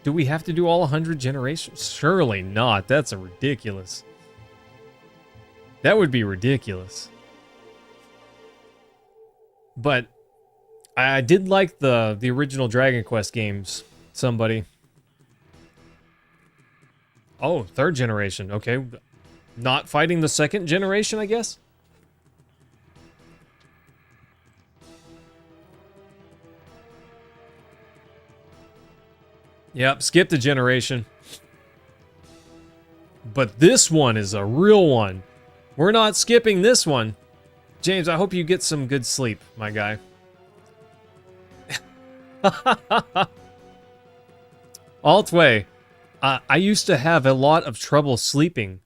Do we have to do all 100 generations? Surely not. That's ridiculous. That would be ridiculous. But I did like the original Dragon Quest games. Somebody. Oh, third generation. Okay. Not fighting the second generation, I guess? Yep, skip the generation. But this one is a real one. We're not skipping this one. James, I hope you get some good sleep, my guy. Altway, I used to have a lot of trouble sleeping.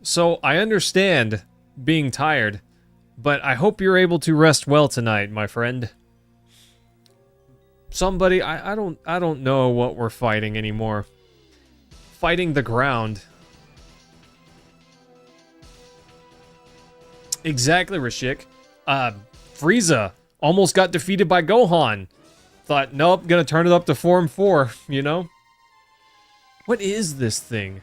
So I understand being tired, but I hope you're able to rest well tonight, my friend. Somebody, I don't know what we're fighting anymore. Fighting the ground. Exactly, Rashik. Frieza almost got defeated by Gohan. Thought, nope, gonna turn it up to Form 4, you know? What is this thing?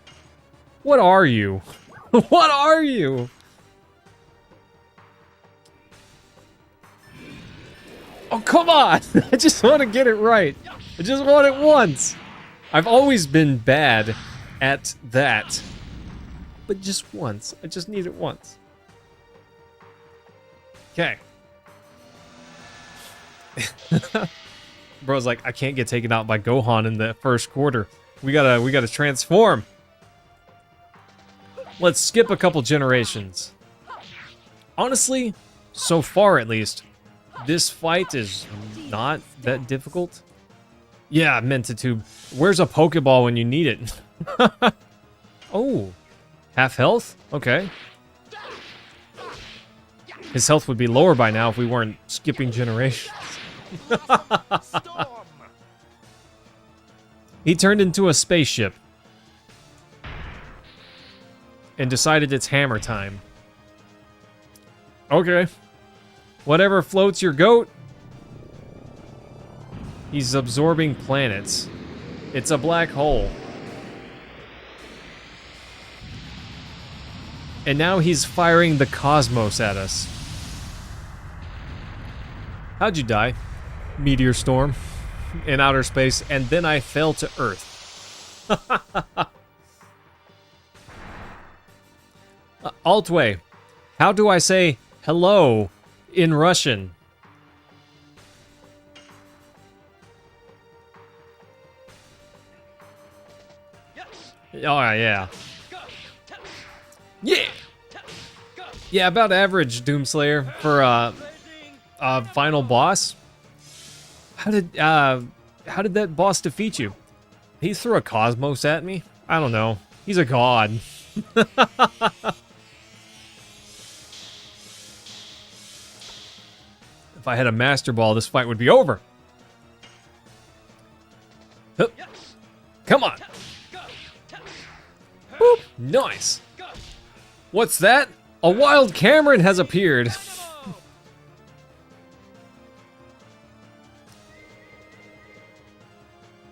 What are you? What are you? Oh, come on! I just want to get it right. I just want it once. I've always been bad at that. But just once. I just need it once. Okay. Bro's like, I can't get taken out by Gohan in the first quarter. We gotta transform. Let's skip a couple generations. Honestly, so far at least, this fight is not that difficult. Yeah, Mentatube. Where's a Pokeball when you need it? Oh, half health? Okay. His health would be lower by now if we weren't skipping generations. He turned into a spaceship and decided it's hammer time. Okay. Whatever floats your goat. He's absorbing planets. It's a black hole. And now he's firing the cosmos at us. How'd you die? Meteor storm in outer space, and then I fell to Earth. Altway, how do I say hello in Russian? Oh, yeah. Yeah! Yeah, about average, Doomslayer, for final boss. How did that boss defeat you? He threw a cosmos at me? I don't know. He's a god. If I had a Master Ball, this fight would be over. Hup. Come on. Boop. Nice. What's that? A wild Cameron has appeared.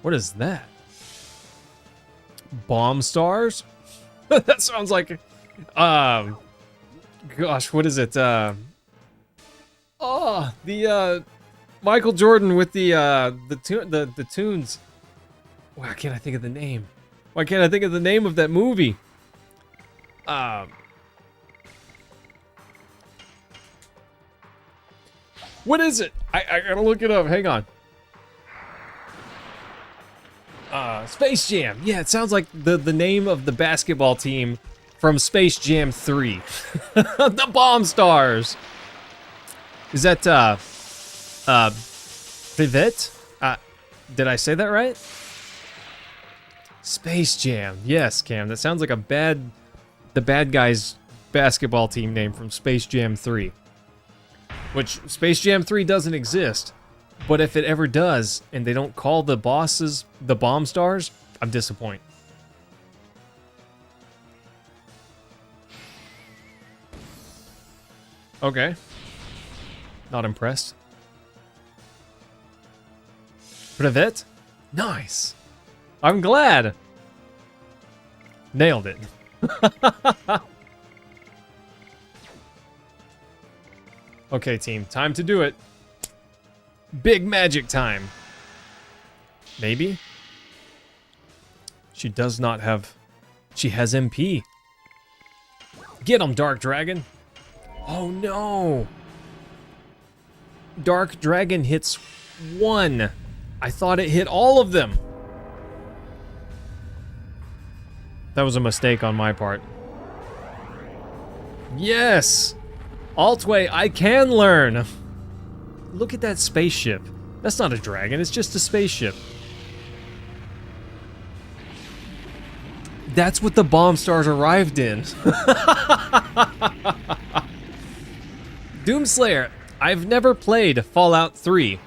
What is that? Bomb stars? That sounds like, gosh, what is it? The Michael Jordan with the tunes. Why can't I think of the name? Why can't I think of the name of that movie? What is it? I gotta look it up. Hang on. Space Jam. Yeah, it sounds like the name of the basketball team from Space Jam 3. The Bomb Stars. Is that, Privet? Did I say that right? Space Jam. Yes, Cam. That sounds like the bad guys' basketball team name from Space Jam 3. Which, Space Jam 3 doesn't exist. But if it ever does, and they don't call the bosses the Bomb Stars, I'm disappointed. Okay. Not impressed. Privet? Nice. I'm glad. Nailed it. Okay, team. Time to do it. Big magic time. Maybe? She does not have... She has MP. Get him, Dark Dragon. Oh, no. Dark Dragon hits 1. I thought it hit all of them. That was a mistake on my part. Yes! Altway, I can learn! Look at that spaceship. That's not a dragon, it's just a spaceship. That's what the Bomb Stars arrived in. Doomslayer, I've never played Fallout 3,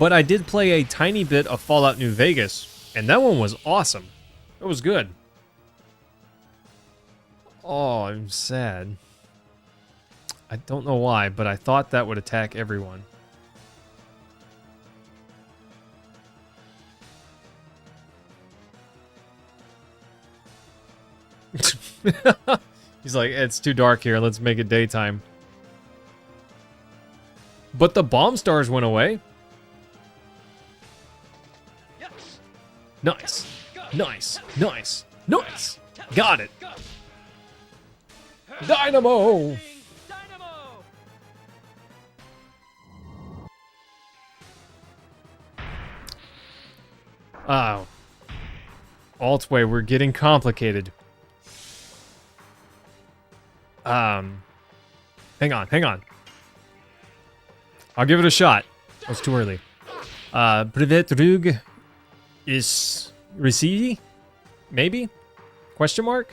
but I did play a tiny bit of Fallout New Vegas, and that one was awesome. It was good. Oh, I'm sad. I don't know why, but I thought that would attack everyone. He's like, it's too dark here. Let's make it daytime. But the bomb stars went away. Nice. Nice. Nice. Nice. Got it. Dynamo. Oh. Altway, we're getting complicated. Hang on. I'll give it a shot. That was too early. Privet Rug is Ricci? Maybe? Question mark?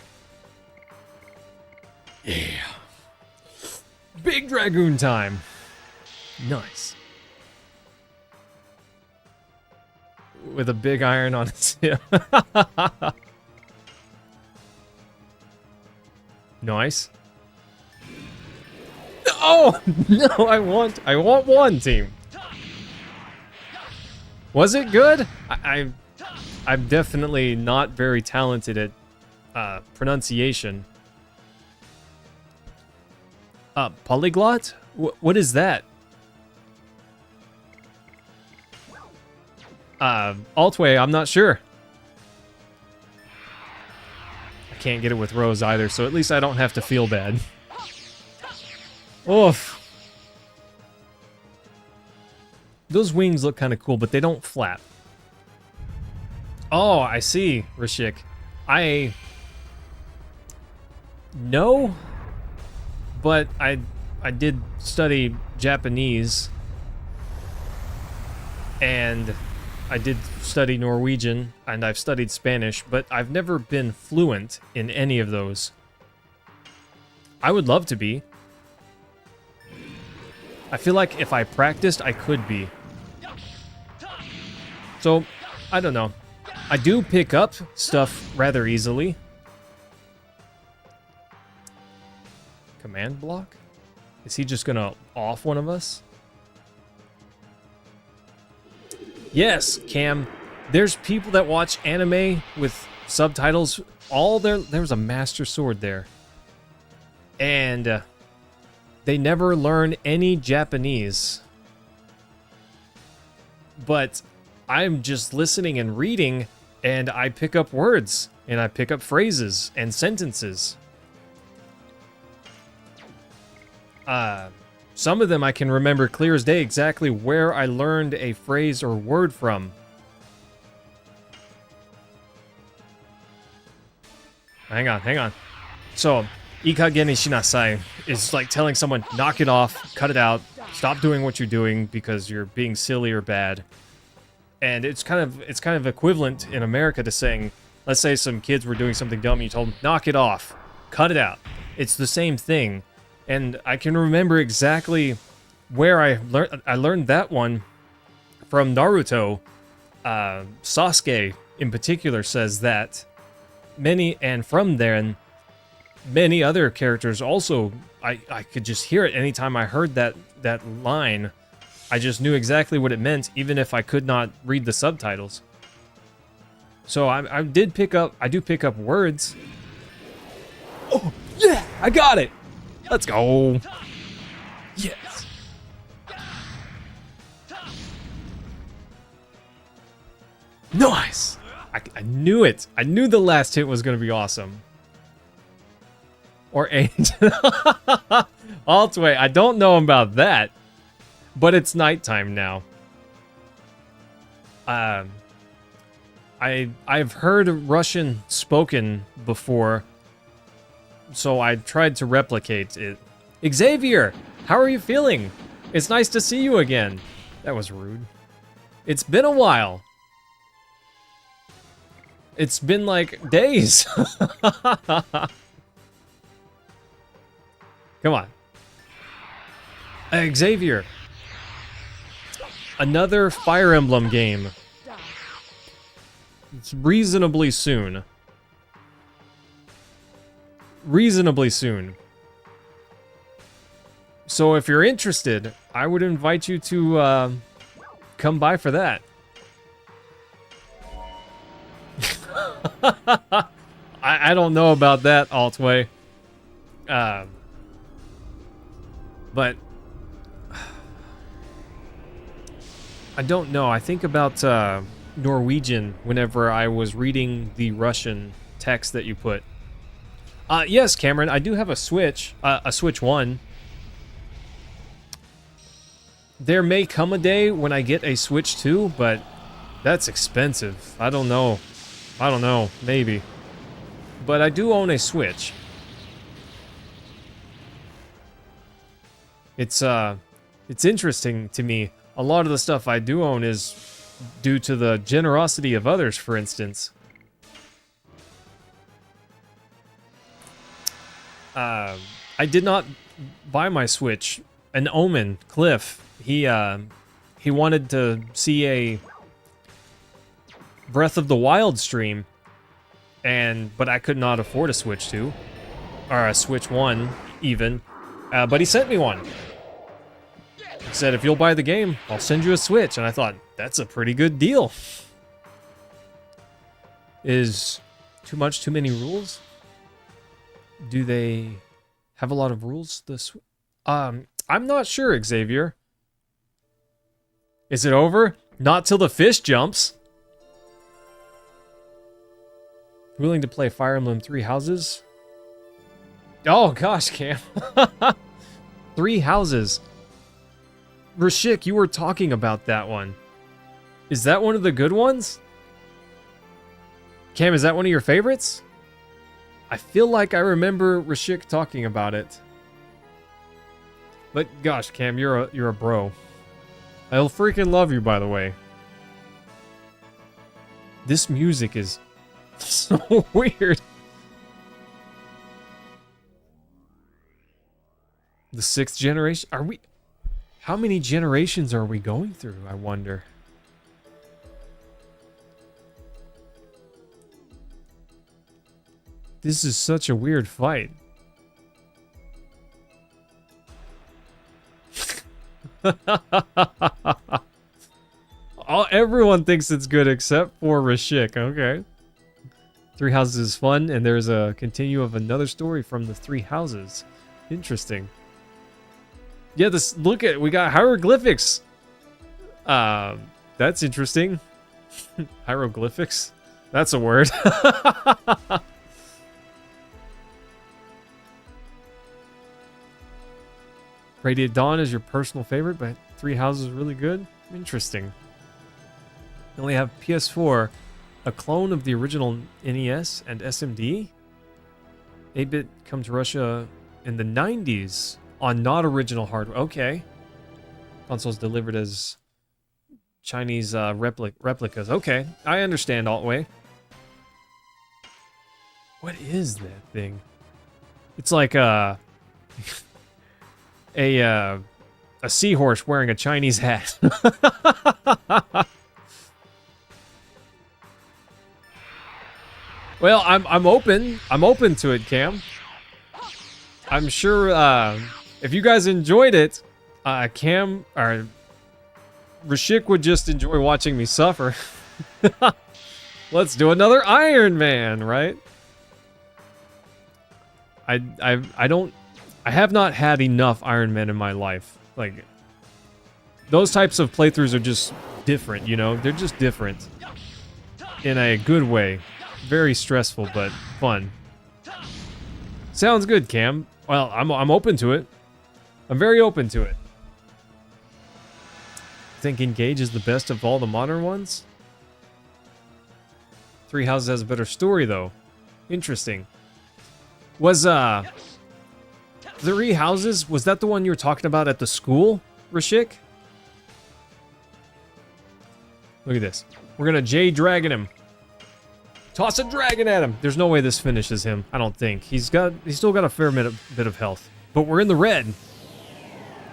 Yeah. Big Dragoon time. Nice. With a big iron on its hip. Nice. Oh no! I want one team. Was it good? I'm definitely not very talented at pronunciation. Polyglot? What is that? Altway, I'm not sure. I can't get it with Rose either, so at least I don't have to feel bad. Oof. Those wings look kind of cool, but they don't flap. Oh, I see, Rashik. No, but I did study Japanese, and I did study Norwegian, and I've studied Spanish, but I've never been fluent in any of those. I would love to be. I feel like if I practiced, I could be. So, I don't know. I do pick up stuff rather easily. Command block? Is he just gonna off one of us? Yes, Cam. There's people that watch anime with subtitles. There's a master sword there. And they never learn any Japanese. But I'm just listening and reading, and I pick up words, and I pick up phrases and sentences. Some of them I can remember clear as day exactly where I learned a phrase or word from. Hang on. So, ikageni shinasai is like telling someone, knock it off, cut it out, stop doing what you're doing because you're being silly or bad. And it's kind of equivalent in America to saying, let's say some kids were doing something dumb and you told them, knock it off, cut it out. It's the same thing. And I can remember exactly where I learned that one from Naruto. Sasuke in particular says that. And from there, many other characters also, I could just hear it anytime I heard that line. I just knew exactly what it meant, even if I could not read the subtitles. So I do pick up words. Oh, yeah, I got it. Let's go. Yes. Nice. I knew it. I knew the last hit was going to be awesome. Or 8. Altway, I don't know about that. But it's nighttime now. I've heard Russian spoken before, so I tried to replicate it. Xavier, how are you feeling? It's nice to see you again. That was rude. It's been a while. It's been like days. Come on. Xavier. Another Fire Emblem game. It's reasonably soon. So if you're interested, I would invite you to come by for that. I don't know about that, Altway. But I don't know. I think about Norwegian whenever I was reading the Russian text that you put. Yes, Cameron, I do have a Switch 1. There may come a day when I get a Switch 2, but that's expensive. I don't know. Maybe. But I do own a Switch. It's interesting to me. A lot of the stuff I do own is due to the generosity of others, for instance. I did not buy my Switch. An Omen, Cliff, he wanted to see a Breath of the Wild stream, but I could not afford a Switch 2, or a Switch 1 even, but he sent me one. He said, if you'll buy the game, I'll send you a Switch, and I thought, that's a pretty good deal. Is too many rules? Do they have a lot of rules? I'm not sure, Xavier. Is it over? Not till the fish jumps. Willing to play Fire Emblem 3 Houses? Oh gosh, Cam. 3 Houses. Rashik, you were talking about that one. Is that one of the good ones? Cam, is that one of your favorites? I feel like I remember Rashik talking about it. But gosh, Cam, you're a bro. I'll freaking love you, by the way. This music is so weird. The 6th generation? Are we... How many generations are we going through, I wonder? This is such a weird fight. Everyone thinks it's good except for Rashik. Okay. 3 Houses is fun, and there's a continue of another story from the 3 Houses. Interesting. Yeah, we got hieroglyphics. That's interesting. Hieroglyphics? That's a word. Radiant Dawn is your personal favorite, but 3 Houses is really good? Interesting. You only have PS4, a clone of the original NES and SMD? 8-bit come to Russia in the 90s on not original hardware. Okay. Consoles delivered as Chinese replicas. Okay, I understand, Altway. What is that thing? It's like a seahorse wearing a Chinese hat. Well, I'm open to it, Cam. I'm sure if you guys enjoyed it, Cam or Rashik would just enjoy watching me suffer. Let's do another Iron Man, right? I have not had enough Iron Man in my life. Like, those types of playthroughs are just different, you know? They're just different. In a good way. Very stressful, but fun. Sounds good, Cam. Well, I'm open to it. I'm very open to it. Think Engage is the best of all the modern ones? 3 Houses has a better story, though. Interesting. Was, 3 Houses, was that the one you were talking about at the school, Rashik? Look at this. We're gonna J-Dragon him. Toss a dragon at him. There's no way this finishes him, I don't think. He's still got a fair bit of health. But we're in the red.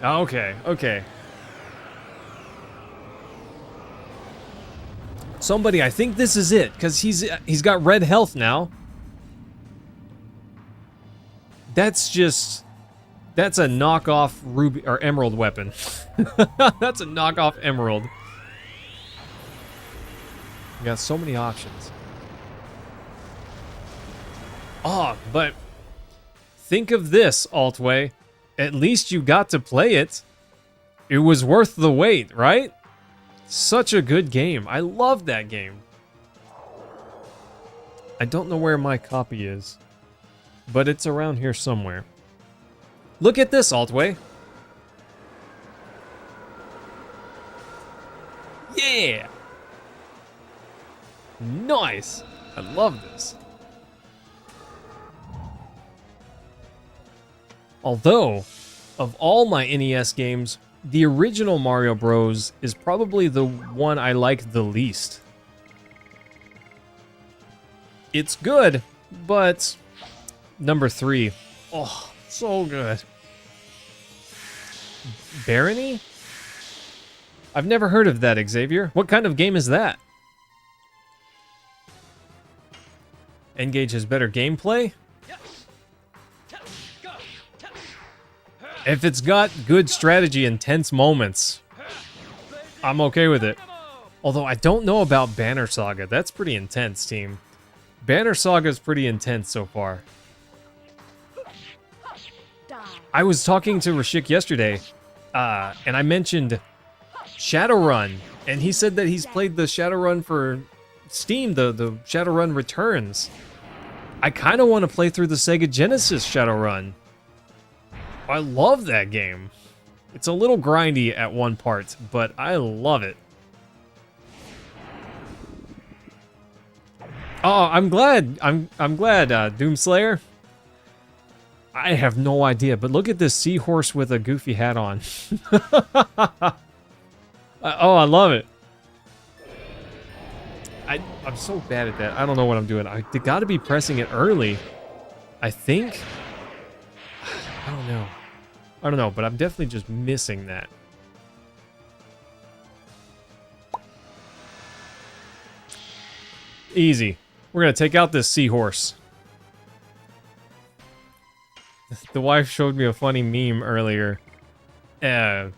Okay, okay. Somebody, I think this is it, because he's got red health now. That's just That's a knockoff ruby or emerald weapon. That's a knockoff emerald. You got so many options. Oh, but think of this, Altway. At least you got to play it. It was worth the wait, right? Such a good game. I love that game. I don't know where my copy is, but it's around here somewhere. Look at this, Altway. Yeah! Nice! I love this. Although, of all my NES games, the original Mario Bros. Is probably the one I like the least. It's good, but number 3. Oh, so good. Barony? I've never heard of that, Xavier. What kind of game is that? N-Gage has better gameplay? If it's got good strategy and tense moments, I'm okay with it. Although I don't know about Banner Saga. That's pretty intense, team. Banner Saga is pretty intense so far. I was talking to Rashik yesterday, and I mentioned Shadowrun, and he said that he's played the Shadowrun for Steam, the Shadowrun Returns. I kind of want to play through the Sega Genesis Shadowrun. I love that game. It's a little grindy at one part, but I love it. Oh, I'm glad. I'm glad, Doomslayer. I have no idea, but look at this seahorse with a goofy hat on. Oh, I love it. I'm so bad at that. I don't know what I'm doing. I got to be pressing it early, I think. I don't know. I don't know, but I'm definitely just missing that. Easy. We're going to take out this seahorse. The wife showed me a funny meme earlier. It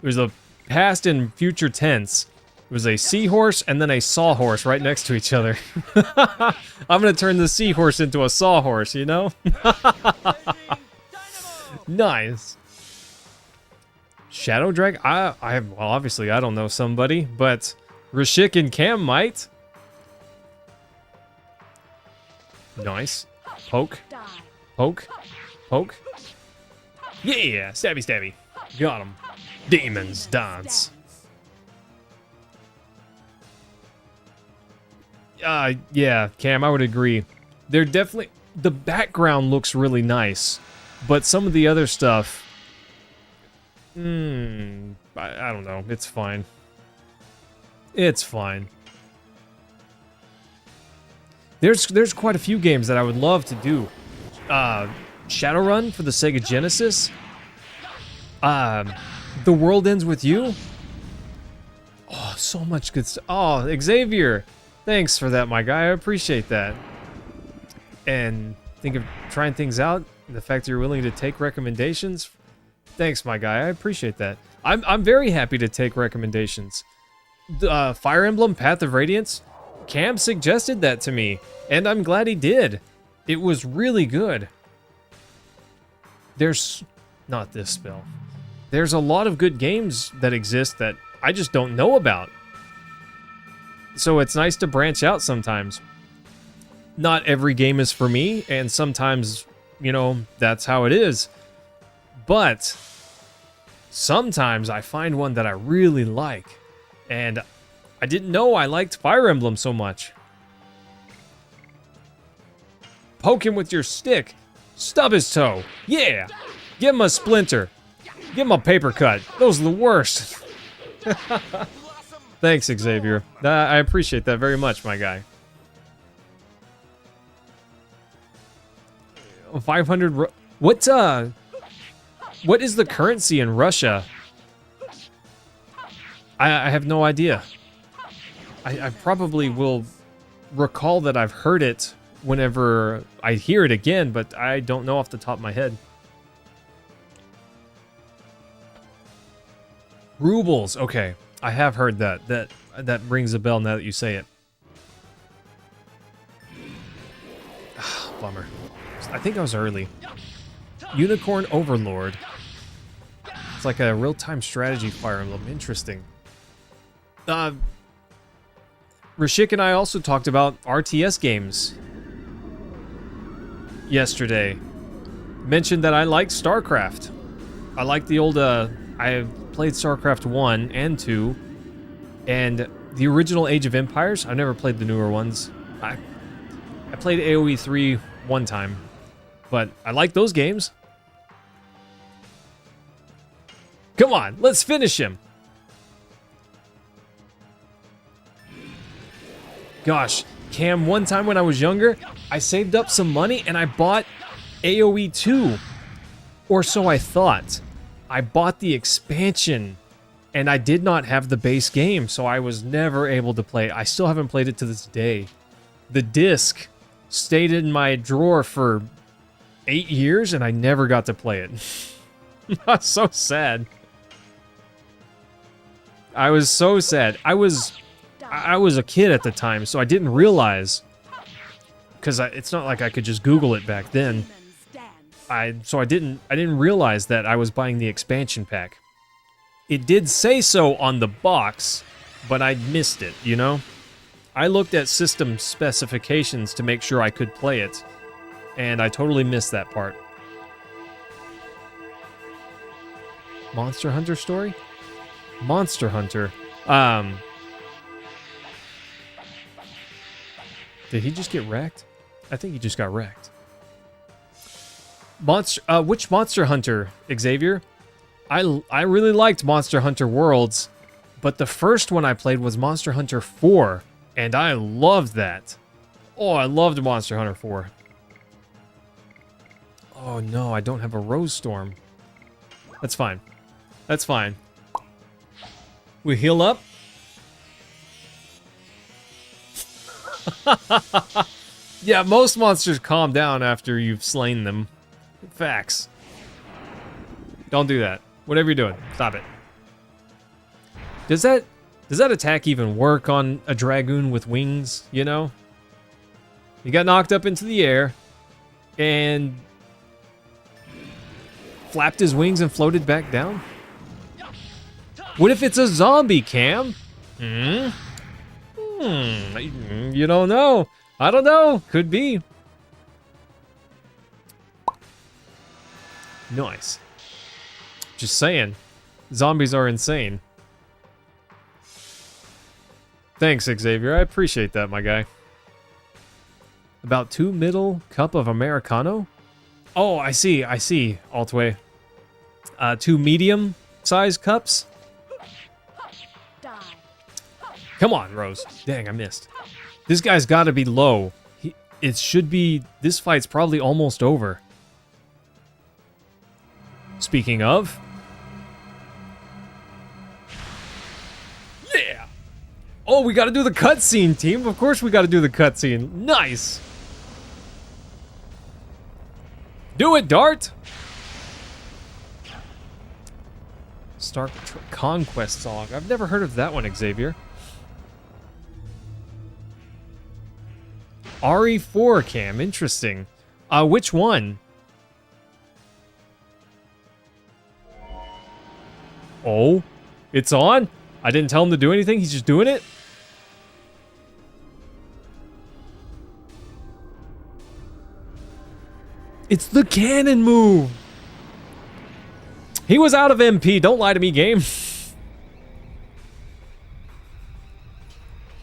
was a past and future tense. It was a seahorse and then a sawhorse right next to each other. I'm going to turn the seahorse into a sawhorse, you know? Nice. Shadow Drag? Well, obviously I don't know somebody, but Rashik and Cam might. Nice. Poke. Poke. Poke. Yeah! Stabby stabby. Got him. Demons dance. Yeah, Cam, I would agree. They're definitely... The background looks really nice, but some of the other stuff... I don't know. It's fine. It's fine. There's quite a few games that I would love to do. Shadowrun for the Sega Genesis. The World Ends With You. Oh, so much good stuff. Oh, Xavier. Thanks for that, my guy. I appreciate that. And think of trying things out. The fact that you're willing to take recommendations. Thanks, my guy. I appreciate that. I'm very happy to take recommendations. Fire Emblem Path of Radiance. Cam suggested that to me, and I'm glad he did. It was really good. There's... Not this spell. There's a lot of good games that exist that I just don't know about. So it's nice to branch out sometimes. Not every game is for me, and sometimes, you know, that's how it is. But sometimes I find one that I really like, and I didn't know I liked Fire Emblem so much. Poke him with your stick. Stub his toe. Yeah! Give him a splinter. Give him a paper cut. Those are the worst. Thanks, Xavier. I appreciate that very much, my guy. 500... What is the currency in Russia? I have no idea. I probably will recall that I've heard it whenever I hear it again, but I don't know off the top of my head. Rubles. Okay, I have heard that. That rings a bell now that you say it. Bummer. I think I was early. Unicorn Overlord. It's like a real-time strategy Fire Emblem. Interesting. Rashik and I also talked about RTS games yesterday. Mentioned that I liked StarCraft. I like the old, I played StarCraft 1 and 2, and the original Age of Empires. I've never played the newer ones. I played AoE 3 one time, but I like those games. Come on, let's finish him. Gosh, Cam, one time when I was younger, I saved up some money and I bought AoE 2. Or so I thought. I bought the expansion and I did not have the base game, so I was never able to play it. I still haven't played it to this day. The disc stayed in my drawer for 8 years and I never got to play it. That's so sad. I was so sad. I was a kid at the time, so I didn't realize, because it's not like I could just Google it back then. I didn't realize that I was buying the expansion pack. It did say so on the box, but I missed it, you know? I looked at system specifications to make sure I could play it, and I totally missed that part. Monster Hunter story? Monster Hunter. Did he just get wrecked? I think he just got wrecked. Which Monster Hunter, Xavier? I really liked Monster Hunter Worlds, but the first one I played was Monster Hunter 4, and I loved that. Oh, I loved Monster Hunter 4. Oh no, I don't have a Rose Storm. That's fine. That's fine. We heal up. Yeah, most monsters calm down after you've slain them. Facts. Don't do that. Whatever you're doing, stop it. Does that attack even work on a Dragoon with wings, you know? He got knocked up into the air and flapped his wings and floated back down? What if it's a zombie, Cam? You don't know. I don't know. Could be. Nice. Just saying. Zombies are insane. Thanks, Xavier. I appreciate that, my guy. About 2 middle cup of Americano? Oh, I see. I see, Altway. 2 medium-sized cups? Come on, Rose. Dang, I missed. This guy's got to be low. It should be... This fight's probably almost over. Speaking of... Yeah! Oh, we got to do the cutscene, team. Of course we got to do the cutscene. Nice! Do it, Dart! Stark Conquest song. I've never heard of that one, Xavier. RE4 Cam, interesting. Which one? Oh, it's on? I didn't tell him to do anything, he's just doing it? It's the cannon move! He was out of MP, don't lie to me, game.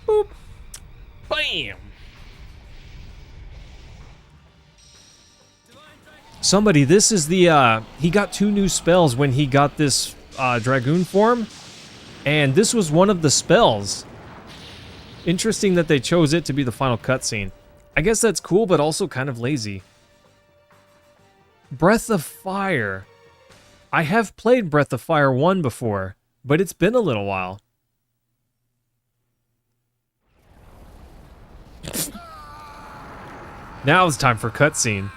Boop. Bam! Somebody, this is the, he got 2 new spells when he got this, Dragoon form. And this was one of the spells. Interesting that they chose it to be the final cutscene. I guess that's cool, but also kind of lazy. Breath of Fire. I have played Breath of Fire 1 before, but it's been a little while. Now it's time for cutscene.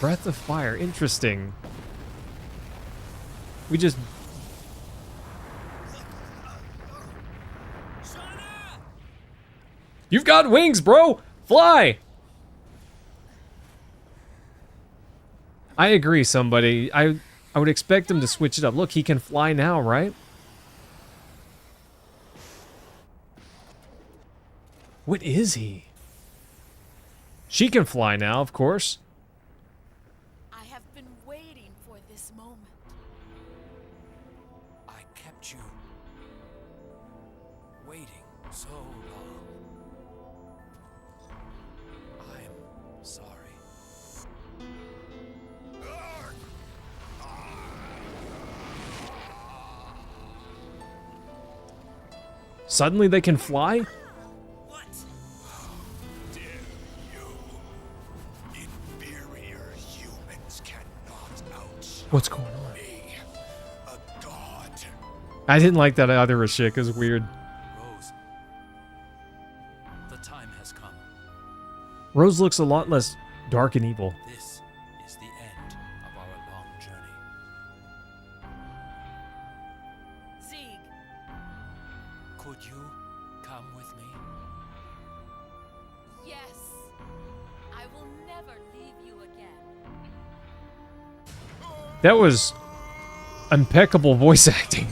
Breath of Fire, interesting. We just You've got wings, bro! Fly! I agree, somebody. I would expect him to switch it up. Look, he can fly now, right? What is he? She can fly now, of course. I have been waiting for this moment. I kept you waiting so long. I'm sorry. Suddenly they can fly? What? How dare you? Inferior humans cannot outshoot What's going on? me, a god. I didn't like that either, Rashik. It was weird. Rose, the time has come. Rose looks a lot less dark and evil. This is the end of our long journey. Zeke, Could you come with me? yes. I will never leave you again. That was impeccable voice acting.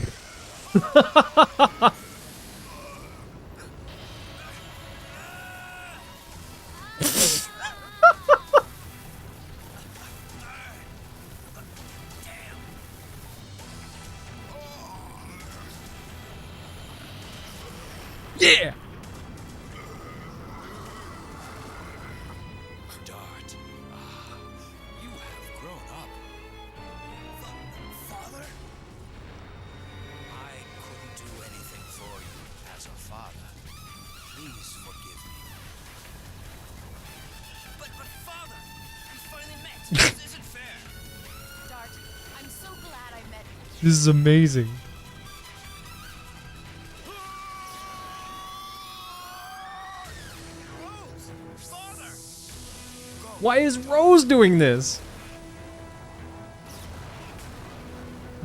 Yeah! Dart, you have grown up. Father? I couldn't do anything for you as a father. Please forgive me. But father, we finally met. This isn't fair. Dart, I'm so glad I met you. This is amazing. Rose, father. Why is Rose doing this?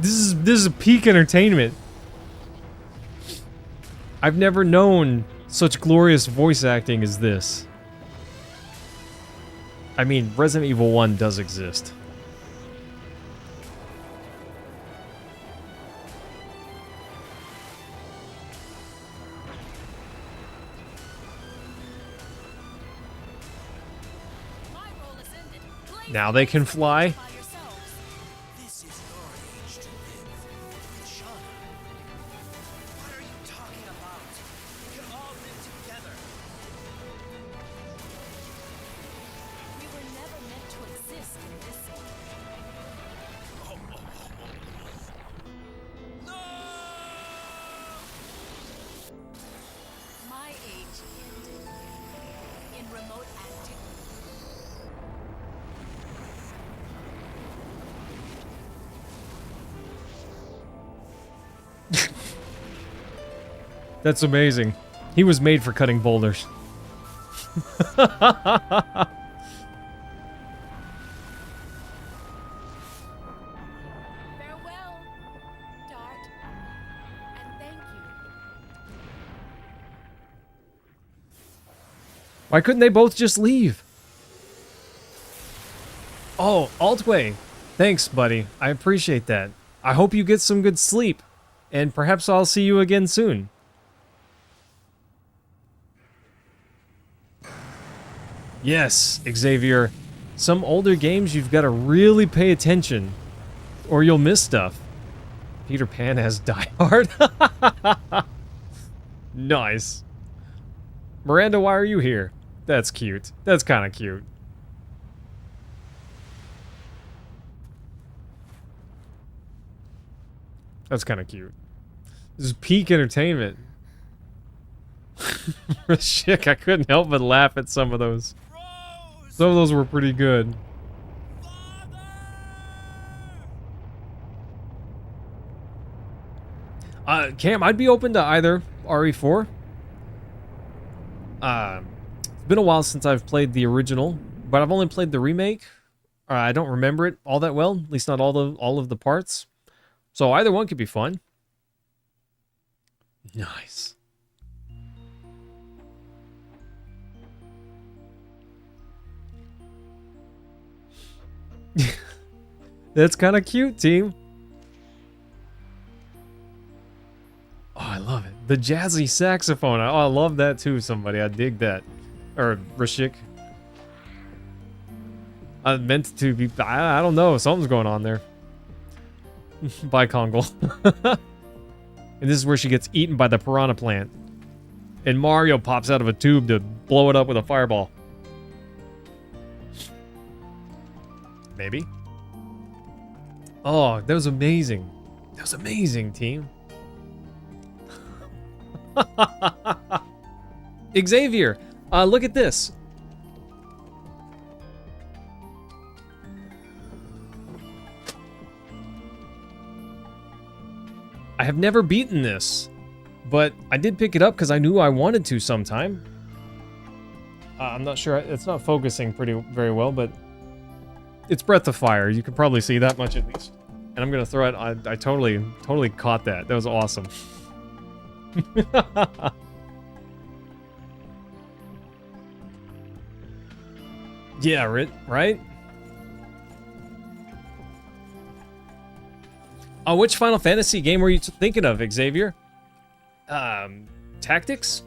This is peak entertainment. I've never known such glorious voice acting as this. I mean, Resident Evil 1 does exist. My role is ended. Blaze Now they can fly. by yourselves. This is your age to live with Shauna. What are you talking about? We can all live together. We were never meant to exist in this city. No! My age ended in remote antiquity. That's amazing. He was made for cutting boulders. Farewell, Dart, and thank you. Why couldn't they both just leave? Oh, Altway. Thanks, buddy. I appreciate that. I hope you get some good sleep. And perhaps I'll see you again soon. Yes, Xavier. Some older games you've got to really pay attention, or you'll miss stuff. Peter Pan has Die Hard. Nice. Miranda, why are you here? That's cute. That's kind of cute. That's kind of cute. This is peak entertainment. Shit, I couldn't help but laugh at some of those. Rose! Some of those were pretty good. Father! Cam, I'd be open to either RE4. It's been a while since I've played the original, but I've only played the remake. I don't remember it all that well, at least not all of the parts. So either one could be fun. Nice. That's kind of cute, team. Oh, I love it. The jazzy saxophone. Oh, I love that too, somebody. I dig that. Or Rashik. I meant to be... I don't know. Something's going on there. Bye, Kongle. And this is where she gets eaten by the piranha plant. And Mario pops out of a tube to blow it up with a fireball. Maybe. Oh, that was amazing. That was amazing, team. Xavier, look at this. I have never beaten this, but I did pick it up because I knew I wanted to sometime. I'm not sure, it's not focusing very well, but it's Breath of Fire. You can probably see that much at least. And I'm gonna throw it. I totally caught that. That was awesome. Yeah, right? Which Final Fantasy game were you thinking of, Xavier? Tactics?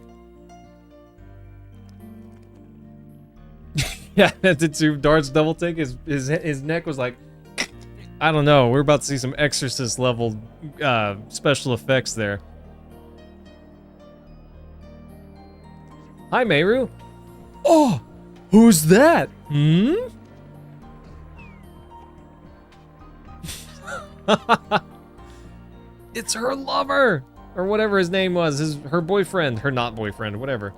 Yeah, that's it too. Dart's double take. His neck was like, I don't know. We're about to see some Exorcist level special effects there. Hi, Meru. Oh, who's that? Hmm? It's her lover! Or whatever his name was. Her boyfriend. Her not boyfriend. Whatever.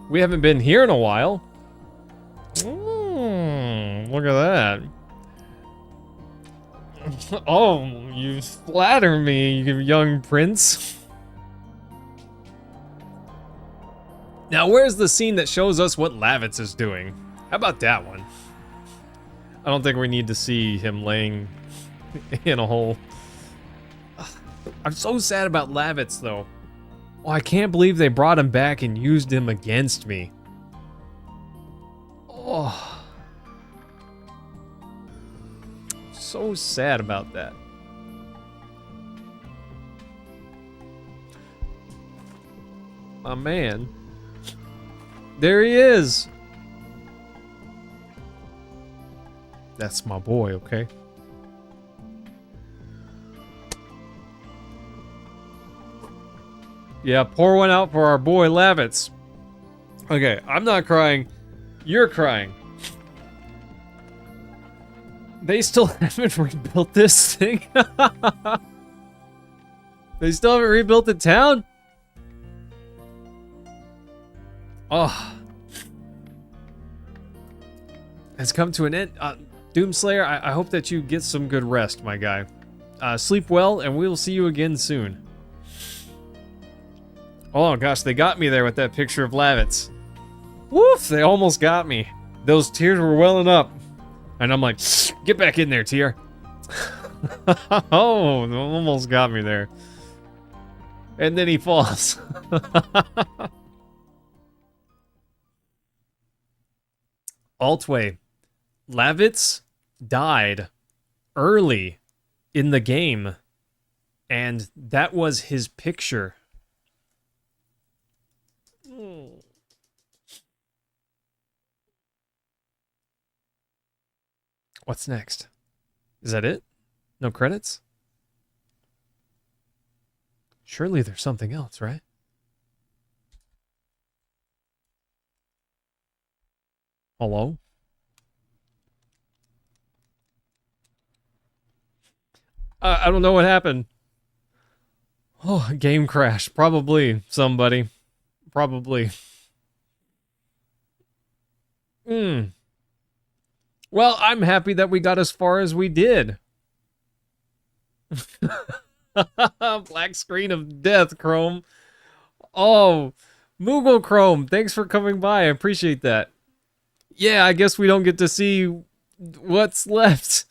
We haven't been here in a while. Look at that. Oh, you flatter me, you young prince. Now, where's the scene that shows us what Lavitz is doing? How about that one? I don't think we need to see him laying in a hole. I'm so sad about Lavitz, though. Oh, I can't believe they brought him back and used him against me. Oh. So sad about that. My man. There he is. That's my boy, okay? Yeah, pour one out for our boy Lavitz. Okay, I'm not crying. You're crying. They still haven't rebuilt this thing? They still haven't rebuilt the town? Oh. Has come to an end. Doomslayer, I hope that you get some good rest, my guy. Sleep well, and we will see you again soon. Oh gosh, they got me there with that picture of Lavitz. Woof, they almost got me. Those tears were welling up. And I'm like, get back in there, Tier. Oh, almost got me there. And then he falls. Altway. Lavitz died early in the game. And that was his picture. What's next? Is that it? No credits? Surely there's something else, right? Hello? I don't know what happened. Oh, game crash. Probably somebody. Probably. Well, I'm happy that we got as far as we did. Black screen of death, Chrome. Oh, Moogle Chrome, thanks for coming by. I appreciate that. Yeah, I guess we don't get to see what's left.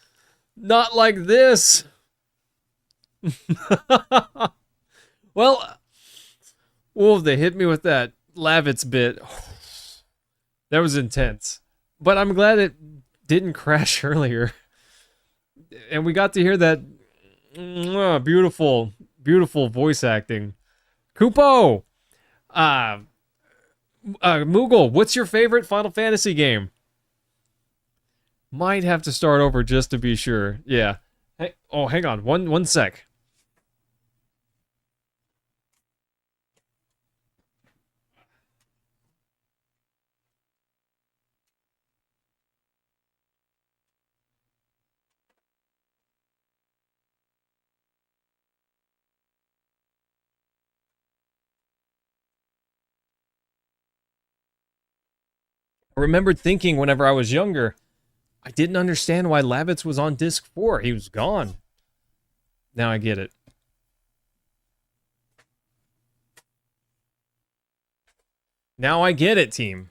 Not like this. Well, wolf, they hit me with that Lavitz bit. That was intense. But I'm glad it didn't crash earlier. And we got to hear that beautiful, beautiful voice acting. Kupo! Moogle, what's your favorite Final Fantasy game? Might have to start over just to be sure. Yeah. Hey, oh, hang on. One sec. I remembered thinking whenever I was younger, I didn't understand why Lavitz was on disc 4. He was gone. Now I get it. Now I get it, team.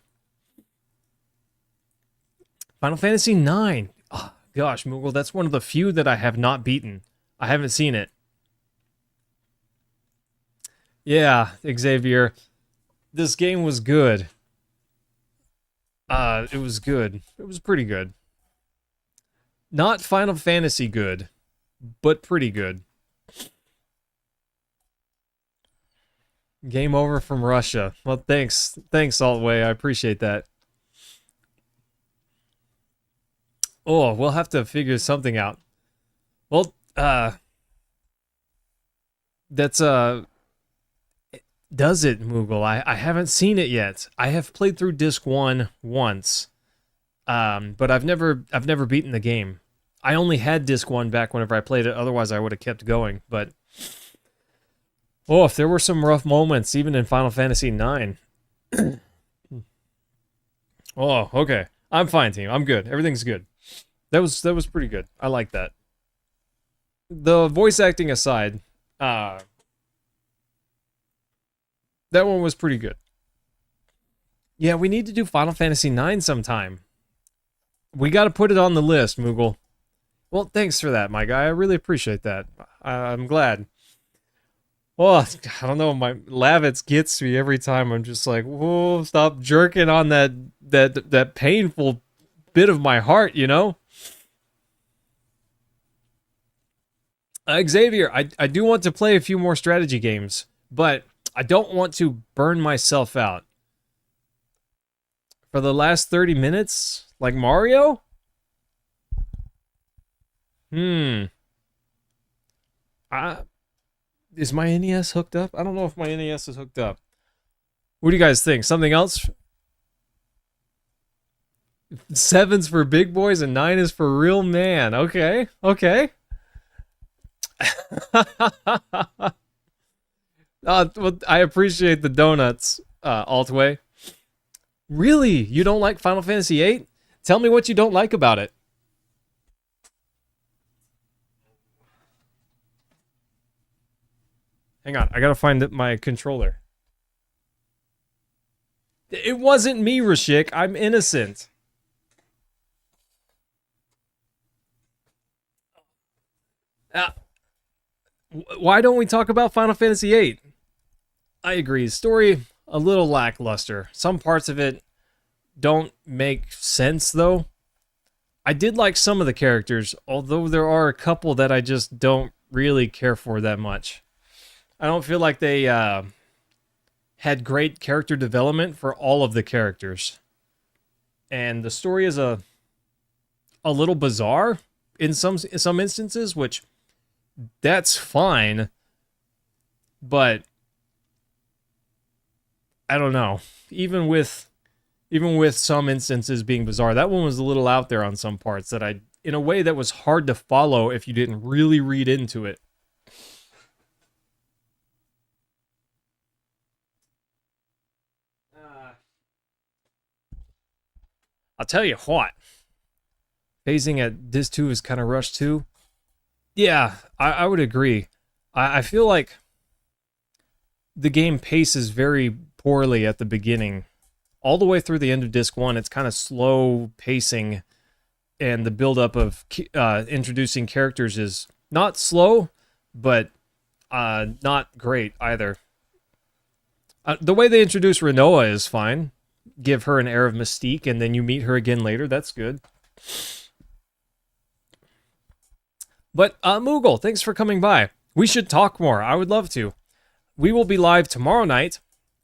Final Fantasy 9. Oh, gosh, Moogle, that's one of the few that I have not beaten. I haven't seen it. Yeah, Xavier. This game was good. It was good. It was pretty good. Not Final Fantasy good, but pretty good. Game over from Russia. Well, thanks. Thanks, Altway. I appreciate that. Oh, we'll have to figure something out. Well, that's, does it, Moogle? I haven't seen it yet. I have played through disc 1 once. But I've never beaten the game. I only had disc 1 back whenever I played it, otherwise I would have kept going, but oh, if there were some rough moments even in Final Fantasy 9. Oh, okay. I'm fine, team. I'm good. Everything's good. That was pretty good. I like that. The voice acting aside, that one was pretty good. Yeah, we need to do Final Fantasy 9 sometime. We got to put it on the list, Moogle. Well, thanks for that, my guy. I really appreciate that. I'm glad. Well, I don't know. My Lavitz gets me every time. I'm just like, whoa, stop jerking on that painful bit of my heart, you know? Xavier, I do want to play a few more strategy games, but I don't want to burn myself out. For the last 30 minutes? Like Mario? Is my NES hooked up? I don't know if my NES is hooked up. What do you guys think? Something else? 7's for big boys and 9 is for real man. Okay, okay. Well, I appreciate the donuts, Altway. Really? You don't like Final Fantasy VIII? Tell me what you don't like about it. Hang on, I gotta find my controller. It wasn't me, Rashik. I'm innocent. Why don't we talk about Final Fantasy VIII? I agree. Story, a little lackluster. Some parts of it don't make sense, though. I did like some of the characters, although there are a couple that I just don't really care for that much. I don't feel like they had great character development for all of the characters. And the story is a little bizarre in some instances, which that's fine. But I don't know. Even with some instances being bizarre, that one was a little out there on some parts that in a way that was hard to follow if you didn't really read into it. I'll tell you what. Phasing at Disc 2 is kind of rushed too. Yeah, I would agree. I feel like the game paces very poorly at the beginning. All the way through the end of Disc 1, it's kind of slow pacing, and the buildup of introducing characters is not slow, but not great either. The way they introduce Renoa is fine. Give her an air of mystique, and then you meet her again later. That's good. But Moogle, thanks for coming by. We should talk more. I would love to. We will be live tomorrow night.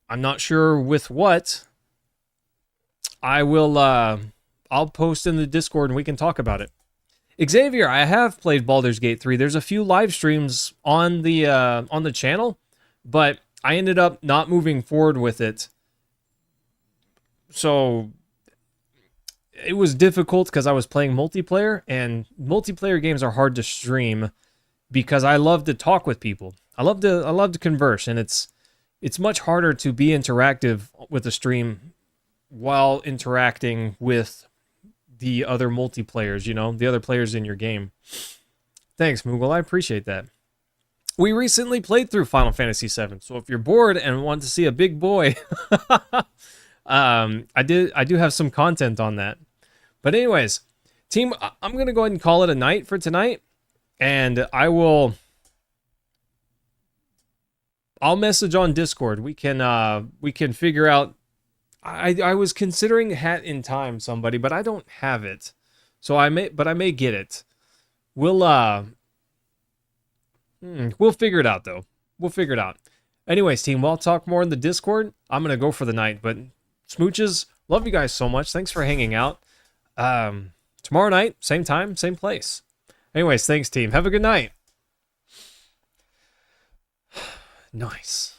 I'm not sure with what. I will. I'll post in the Discord and we can talk about it. Xavier, I have played Baldur's Gate 3. There's a few live streams on the channel, but I ended up not moving forward with it. So it was difficult because I was playing multiplayer, and multiplayer games are hard to stream because I love to talk with people. I love to converse, and it's much harder to be interactive with a stream while interacting with the other multiplayers, you know, the other players in your game. Thanks, Moogle. I appreciate that. We recently played through Final Fantasy VII, so if you're bored and want to see a big boy, I do have some content on that. But anyways, team, I'm gonna go ahead and call it a night for tonight, and I'll message on Discord. We can figure out. I was considering Hat in Time, somebody, but I don't have it, so I may get it. We'll figure it out though. We'll figure it out. Anyways, team, I'll talk more in the Discord. I'm gonna go for the night, but smooches, love you guys so much. Thanks for hanging out. Tomorrow night, same time, same place. Anyways, thanks, team. Have a good night. Nice.